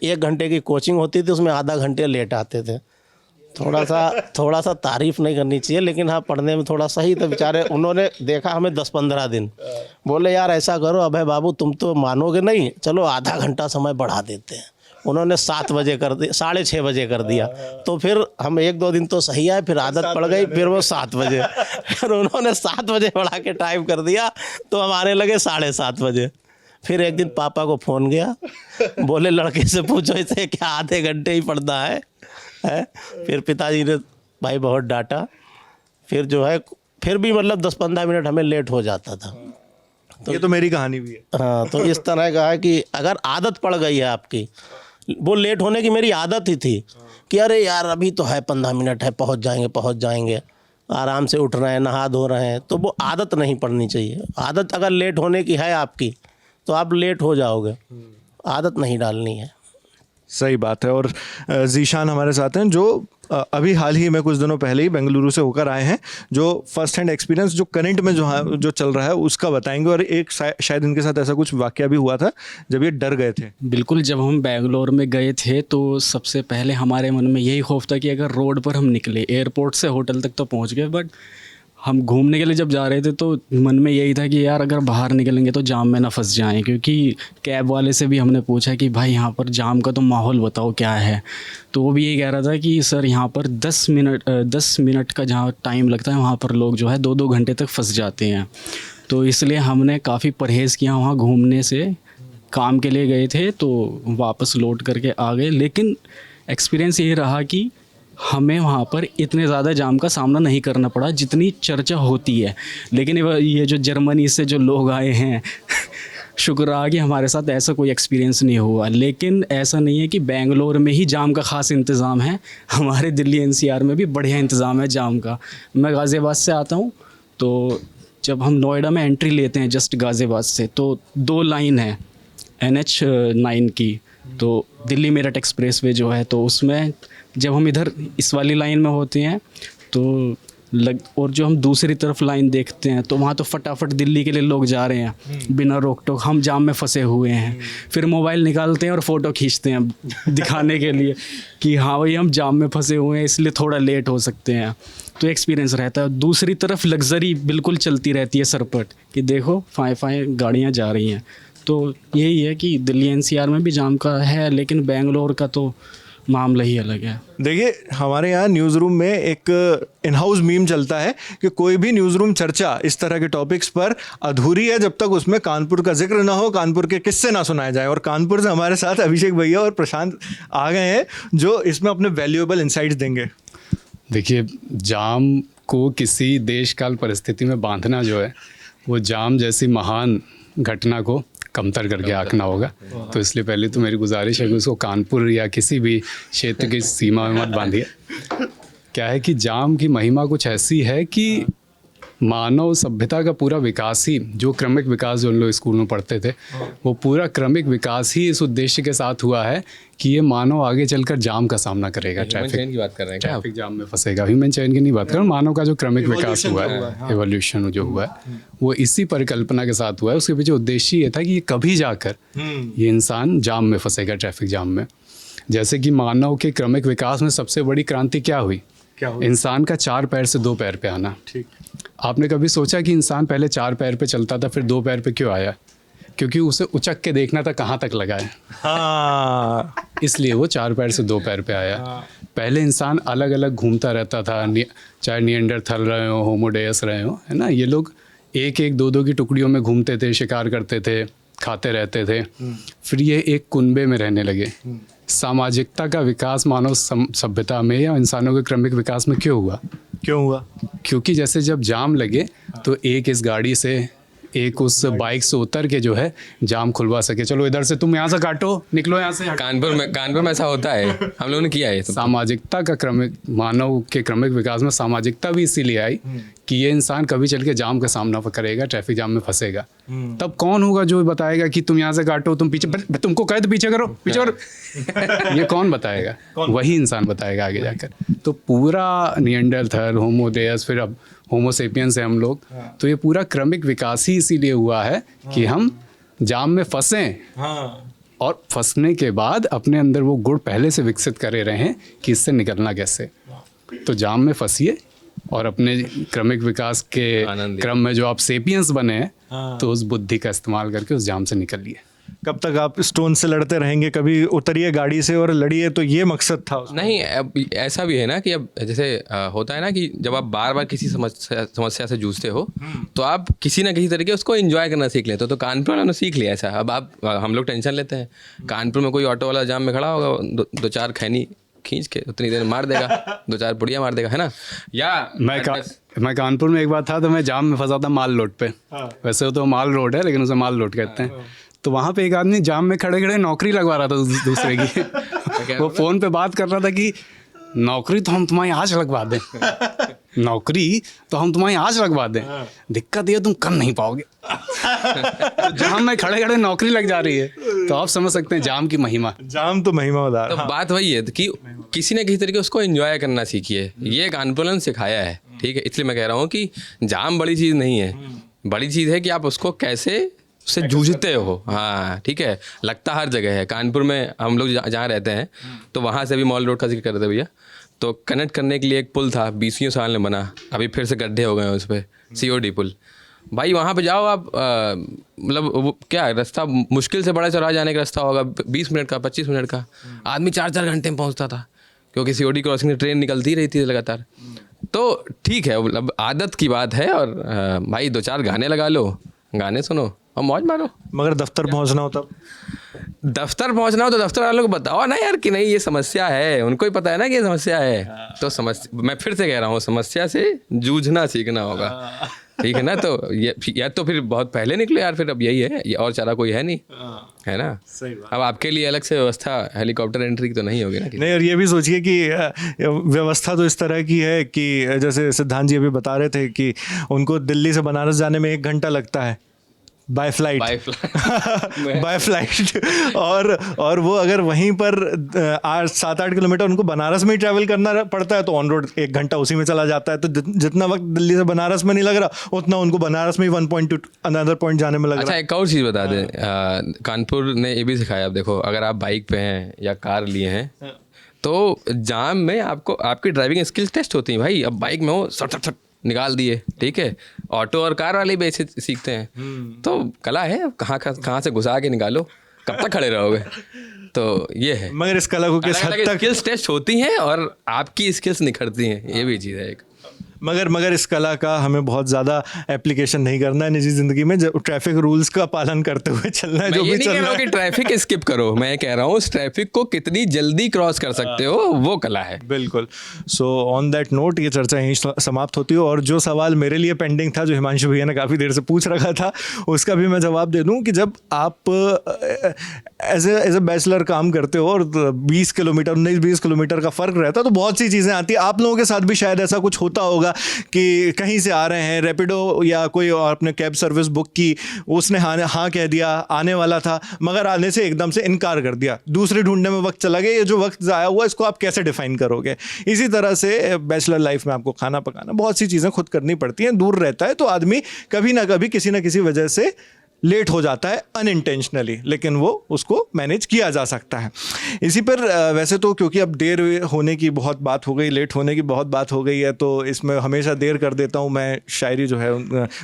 1 घंटे की कोचिंग होती थी, उसमें आधा घंटे लेट आते थे। थोड़ा सा तारीफ़ नहीं करनी चाहिए, लेकिन हाँ पढ़ने में थोड़ा सही। तो बेचारे उन्होंने देखा हमें 10-15 दिन, बोले यार ऐसा करो अभय बाबू, तुम तो मानोगे नहीं, चलो आधा घंटा समय बढ़ा देते हैं। उन्होंने 7 बजे कर दिया, 6:30 बजे कर दिया। तो फिर हम 1-2 दिन तो सही आए, फिर आदत पड़ गई, फिर वो 7 बजे फिर उन्होंने 7 बजे बढ़ा के टाइम कर दिया, तो हम आने लगे 7:30 बजे। फिर एक दिन पापा को फ़ोन गया, बोले लड़के से पूछो इसे क्या आधे घंटे ही पढ़ना है। फिर पिताजी ने भाई बहुत डांटा। फिर जो है फिर भी मतलब 10-15 मिनट हमें लेट हो जाता था। तो ये तो मेरी कहानी भी है। हाँ, तो इस तरह का है कि अगर आदत पड़ गई है आपकी, वो लेट होने की मेरी आदत ही थी कि अरे यार अभी तो है 15 मिनट है, पहुंच जाएंगे, आराम से उठ रहे हैं, नहा धो रहे हैं। तो वो आदत नहीं पड़नी चाहिए। आदत अगर लेट होने की है आपकी तो आप लेट हो जाओगे, आदत नहीं डालनी है। सही बात है। और जीशान हमारे साथ हैं, जो अभी हाल ही में कुछ दिनों पहले ही बेंगलुरु से होकर आए हैं, जो फर्स्ट हैंड एक्सपीरियंस जो करंट में जो चल रहा है उसका बताएंगे। और एक शायद इनके साथ ऐसा कुछ वाकया भी हुआ था जब ये डर गए थे। बिल्कुल, जब हम बेंगलोर में गए थे तो सबसे पहले हमारे मन में यही खौफ था कि अगर रोड पर हम निकले, एयरपोर्ट से होटल तक तो पहुंच गए, बट हम घूमने के लिए जब जा रहे थे तो मन में यही था कि यार अगर बाहर निकलेंगे तो जाम में ना फंस जाएं। क्योंकि कैब वाले से भी हमने पूछा कि भाई यहाँ पर जाम का तो माहौल बताओ क्या है, तो वो भी यही कह रहा था कि सर यहाँ पर 10 मिनट का जहाँ टाइम लगता है वहाँ पर लोग जो है 2-2 घंटे तक फंस जाते हैं। तो इसलिए हमने काफ़ी परहेज़ किया वहाँ घूमने से। काम के लिए गए थे तो वापस लौट करके आ गए, लेकिन एक्सपीरियंस यही रहा कि हमें वहाँ पर इतने ज़्यादा जाम का सामना नहीं करना पड़ा जितनी चर्चा होती है। लेकिन ये जो जर्मनी से जो लोग आए हैं शुक्र रहा कि हमारे साथ ऐसा कोई एक्सपीरियंस नहीं हुआ। लेकिन ऐसा नहीं है कि बेंगलोर में ही जाम का ख़ास इंतज़ाम है, हमारे दिल्ली NCR में भी बढ़िया इंतज़ाम है जाम का। मैं गाज़ियाबाद से आता हूँ, तो जब हम नोएडा में एंट्री लेते हैं जस्ट गाज़ियाबाद से, तो 2 लाइन है NH9 की, तो दिल्ली मेरठ एक्सप्रेसवे जो है, तो उसमें जब हम इधर इस वाली लाइन में होते हैं तो और जो हम दूसरी तरफ लाइन देखते हैं तो वहाँ तो फटाफट दिल्ली के लिए लोग जा रहे हैं बिना रोक टोक, हम जाम में फंसे हुए हैं। फिर मोबाइल निकालते हैं और फ़ोटो खींचते हैं दिखाने के लिए कि हाँ भाई हम जाम में फंसे हुए हैं, इसलिए थोड़ा लेट हो सकते हैं। तो एक्सपीरियंस रहता है। दूसरी तरफ लग्जरी बिल्कुल चलती रहती है सरपट कि देखो फाएँ गाड़ियाँ जा रही हैं। तो यही है कि दिल्ली NCR में भी जाम का है, लेकिन बेंगलोर का तो मामला ही अलग है। देखिए हमारे यहाँ न्यूज़ रूम में एक इन हाउस मीम चलता है कि कोई भी न्यूज़ रूम चर्चा इस तरह के टॉपिक्स पर अधूरी है जब तक उसमें कानपुर का जिक्र ना हो, कानपुर के किस्से ना सुनाए जाए। और कानपुर से हमारे साथ अभिषेक भैया और प्रशांत आ गए हैं जो इसमें अपने वैल्यूएबल इंसाइट्स देंगे। देखिए, जाम को किसी देश काल परिस्थिति में बांधना जो है वो जाम जैसी महान घटना को कमतर करके आंकना होगा। तो इसलिए पहले तो मेरी गुजारिश है कि उसको कानपुर या किसी भी क्षेत्र की सीमा में मत बांधिए। क्या है कि जाम की महिमा कुछ ऐसी है कि मानव सभ्यता का पूरा विकास ही, जो क्रमिक विकास जो हम लोग स्कूल में पढ़ते थे, वो पूरा क्रमिक विकास ही इस उद्देश्य के साथ हुआ है कि ये मानव आगे चलकर जाम का सामना करेगा। ट्रैफिक की बात कर रहे हैं ट्रैफिक जाम में फंसेगा। ह्यूमन चेन की नहीं बात कर रहा हूँ, मानव का जो क्रमिक विकास हुआ है, एवोल्यूशन जो हुआ है, वो इसी परिकल्पना के साथ हुआ है। उसके पीछे उद्देश्य ये था कि ये कभी जाकर ये इंसान जाम में फंसेगा, ट्रैफिक जाम में। जैसे कि मानव के क्रमिक विकास में सबसे बड़ी क्रांति क्या हुई? इंसान का 4 पैर से 2 पैर पे आना। ठीक। आपने कभी सोचा कि इंसान पहले 4 पैर पे चलता था, फिर 2 पैर पे क्यों आया? क्योंकि उसे उचक के देखना था कहाँ तक लगा है। हाँ, इसलिए वो 4 पैर से 2 पैर पे आया। पहले इंसान अलग अलग घूमता रहता था, चाहे निएंडरथल रहे हो, होमोडेयस रहे हो, है ना। ये लोग 1-1, 2-2 की टुकड़ियों में घूमते थे, शिकार करते थे, खाते रहते थे। फिर ये एक कुनबे में रहने लगे। सामाजिकता का विकास मानव सभ्यता में या इंसानों के क्रमिक विकास में क्यों हुआ? क्योंकि जैसे जब जाम लगे तो एक इस गाड़ी से, एक उस बाइक से उतर के जो है जाम खुलवा सके। चलो इधर से तुम यहाँ से काटो, निकलो यहाँ से। कानपुर में ऐसा होता है, हम लोगों ने किया है। सामाजिकता का क्रमिक, मानव के क्रमिक विकास में सामाजिकता भी इसीलिए आई कि ये इंसान कभी चल के जाम का सामना करेगा, ट्रैफिक जाम में फंसेगा। तब कौन होगा जो बताएगा कि तुम यहाँ से काटो, तुम पीछे, तुमको कहे तो पीछे करो, पीछे करो। ये कौन बताएगा? वही इंसान बताएगा आगे जाकर। तो पूरा निएंडरथल, होमोडेयस, फिर अब होमोसेपियंस है हम लोग। तो ये पूरा क्रमिक विकास ही इसीलिए हुआ है कि हम जाम में फंसें। और फंसने के बाद अपने अंदर वो गुण पहले से विकसित करे रहे हैं कि इससे निकलना कैसे। तो जाम में फंसिए और अपने क्रमिक विकास के क्रम में जो आप सेपियंस बने हैं, तो उस बुद्धि का इस्तेमाल करके उस जाम से निकलिए। कब तक आप स्टोन से लड़ते रहेंगे? कभी उतरिए गाड़ी से और लड़िए, तो ये मकसद था उसमें। नहीं, अब ऐसा भी है ना कि अब जैसे होता है ना कि जब आप बार बार किसी समस्या से जूझते हो, तो आप किसी ना किसी तरीके उसको एंजॉय करना सीख लेते हो। तो कानपुर वालों ने सीख लिया ऐसा। अब हम लोग टेंशन लेते हैं, कानपुर में कोई ऑटो वाला जाम में खड़ा होगा, 2-4 खैनी खींच के उतनी देर मार देगा, 2-4 पुड़िया मार देगा, है ना। या मैं कानपुर में एक बार था, तो मैं जाम में फंसा था माल रोड पे। वैसे तो माल रोड है, लेकिन उसे माल रोड कहते हैं। तो वहाँ पे एक आदमी जाम में खड़े खड़े नौकरी लगवा रहा था दूसरे की। वो फ़ोन पे बात कर रहा था कि नौकरी तो हम तुम्हारी आज लगवा दें, नौकरी तो हम तुम्हारी आज लगवा दें, दिक्कत ये तुम कर नहीं पाओगे। जाम में खड़े खड़े नौकरी लग जा रही है, तो आप समझ सकते हैं जाम की महिमा। जाम तो महिमा उदार। तो बात वही है कि किसी न किसी तरीके उसको एंजॉय करना सीखिए। ये एक आंदोलन सिखाया है, ठीक है। इसलिए मैं कह रहा हूँ कि जाम बड़ी चीज़ नहीं है, बड़ी चीज़ है कि आप उसको कैसे उससे जूझते हो। हाँ, ठीक है। लगता हर जगह है। कानपुर में हम लोग जहाँ रहते हैं, तो वहाँ से भी मॉल रोड का जिक्र कर रहे थे भैया, तो कनेक्ट करने के लिए एक पुल था, 20वीं साल में बना, अभी फिर से गड्ढे हो गए हैं उस पर, COD पुल। भाई वहाँ पे जाओ आप, मतलब वो क्या रास्ता, मुश्किल से बड़ा चौराहा जाने का रास्ता होगा 20 मिनट का, 25 मिनट का, आदमी 4-4 घंटे में पहुँचता था, क्योंकि COD क्रॉसिंग से ट्रेन निकलती रहती थी लगातार। तो ठीक है, मतलब आदत की बात है। और भाई 2-4 गाने लगा लो, गाने सुनो और मौज मारो। मगर दफ्तर पहुंचना हो तब? दफ्तर पहुंचना हो तो दफ्तर वालों को बताओ ना यार कि नहीं ये समस्या है, उनको ही पता है ना कि ये समस्या है। तो मैं फिर से कह रहा हूँ, समस्या से जूझना सीखना होगा, ठीक है ना। तो ये या तो फिर बहुत पहले निकलो यार, फिर अब यही है, ये और चारा कोई है नहीं, है ना। सही बात। अब आपके लिए अलग से व्यवस्था हेलीकॉप्टर एंट्री की तो नहीं होगी ना। नहीं, और ये भी सोचिए कि व्यवस्था तो इस तरह की है कि जैसे सिद्धांत जी अभी बता रहे थे कि उनको दिल्ली से बनारस जाने में 1 घंटा लगता है बाय फ्लाइट। By flight. और वो अगर वहीं पर 7-8 किलोमीटर उनको बनारस में ही ट्रैवल करना पड़ता है, तो ऑन रोड 1 घंटा उसी में चला जाता है। तो जितना वक्त दिल्ली से बनारस में नहीं लग रहा, उतना उनको बनारस में ही 1.2 अनदर पॉइंट जाने में लग रहा है। अच्छा, एक और चीज़ बता दें, कानपुर ने ये भी सिखाया। अब देखो, अगर आप बाइक पे हैं या कार लिए हैं, तो जाम में आपको आपकी ड्राइविंग स्किल्स टेस्ट होती हैं भाई। अब बाइक में हो, सट निकाल दिए, ठीक है। ऑटो और कार वाले भी ऐसे सीखते हैं। तो कला है, कहाँ से घुसा के निकालो, कब तक खड़े रहोगे। तो ये है। मगर इस कला को किस हद तक स्किल्स टेस्ट होती हैं और आपकी स्किल्स निखरती हैं, ये भी चीज़ है एक। मगर इस कला का हमें बहुत ज़्यादा एप्लीकेशन नहीं करना है निजी ज़िंदगी में। जब ट्रैफिक रूल्स का पालन करते हुए चलना है, जो भी चलना है। मैं ये नहीं कह रहा हूँ कि ट्रैफिक स्किप करो, मैं कह रहा हूँ उस ट्रैफिक को कितनी जल्दी क्रॉस कर सकते हो, वो कला है। बिल्कुल। सो ऑन दैट नोट ये चर्चा यहीं समाप्त होती है। और जो सवाल मेरे लिए पेंडिंग था, जो हिमांशु भैया ने काफ़ी देर से पूछ रखा था, उसका भी मैं जवाब दे दूँ कि जब आप एज ए बैचलर काम करते हो और 19-20 किलोमीटर का फ़र्क रहता है, तो बहुत सी चीज़ें आती हैं। आप लोगों के साथ भी शायद ऐसा कुछ होता होगा होगा कि कहीं से आ रहे हैं, रैपिडो या कोई और आपने कैब सर्विस बुक की, उसने हाँ कह दिया, आने वाला था मगर आने से एकदम से इनकार कर दिया, दूसरे ढूंढने में वक्त चला गया, ये जो वक्त ज़ाया हुआ इसको आप कैसे डिफाइन करोगे। इसी तरह से बैचलर लाइफ में आपको खाना पकाना, बहुत सी चीज़ें खुद करनी पड़ती हैं, दूर रहता है तो आदमी कभी ना कभी किसी ना किसी वजह से लेट हो जाता है अनइंटेंशनली, लेकिन वो उसको मैनेज किया जा सकता है। इसी पर वैसे तो क्योंकि अब देर होने की बहुत बात हो गई, लेट होने की बहुत बात हो गई है, तो इसमें हमेशा देर कर देता हूँ मैं। शायरी जो है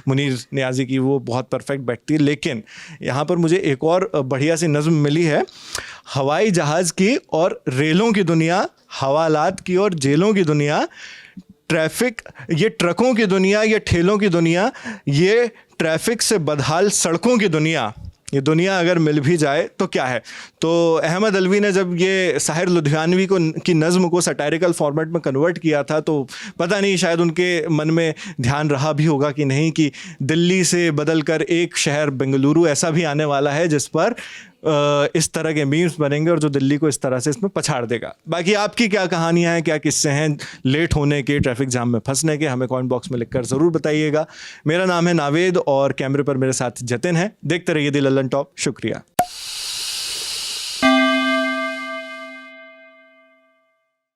मुनीर नियाज़ी की वो बहुत परफेक्ट बैठती है, लेकिन यहाँ पर मुझे एक और बढ़िया सी नज़्म मिली है, हवाई जहाज़ की और रेलों की दुनिया, हवालात की और जेलों की दुनिया, ट्रैफिक ये ट्रकों की दुनिया, ये ठेलों की दुनिया, ये ट्रैफिक से बदहाल सड़कों की दुनिया, ये दुनिया अगर मिल भी जाए तो क्या है। तो अहमद अलवी ने जब ये साहिर लुधियानवी की नज़्म को सटायरिकल फॉर्मेट में कन्वर्ट किया था, तो पता नहीं शायद उनके मन में ध्यान रहा भी होगा कि नहीं कि दिल्ली से बदल कर एक शहर बेंगलुरु ऐसा भी आने वाला है जिस पर इस तरह के मीम्स बनेंगे और जो दिल्ली को इस तरह से इसमें पछाड़ देगा। बाकी आपकी क्या कहानियाँ हैं, क्या किस्से हैं लेट होने के, ट्रैफिक जाम में फंसने के, हमें कमेंट बॉक्स में लिखकर ज़रूर बताइएगा। मेरा नाम है नावेद और कैमरे पर मेरे साथ जतिन है। देखते रहिए दी लल्लन टॉप। शुक्रिया।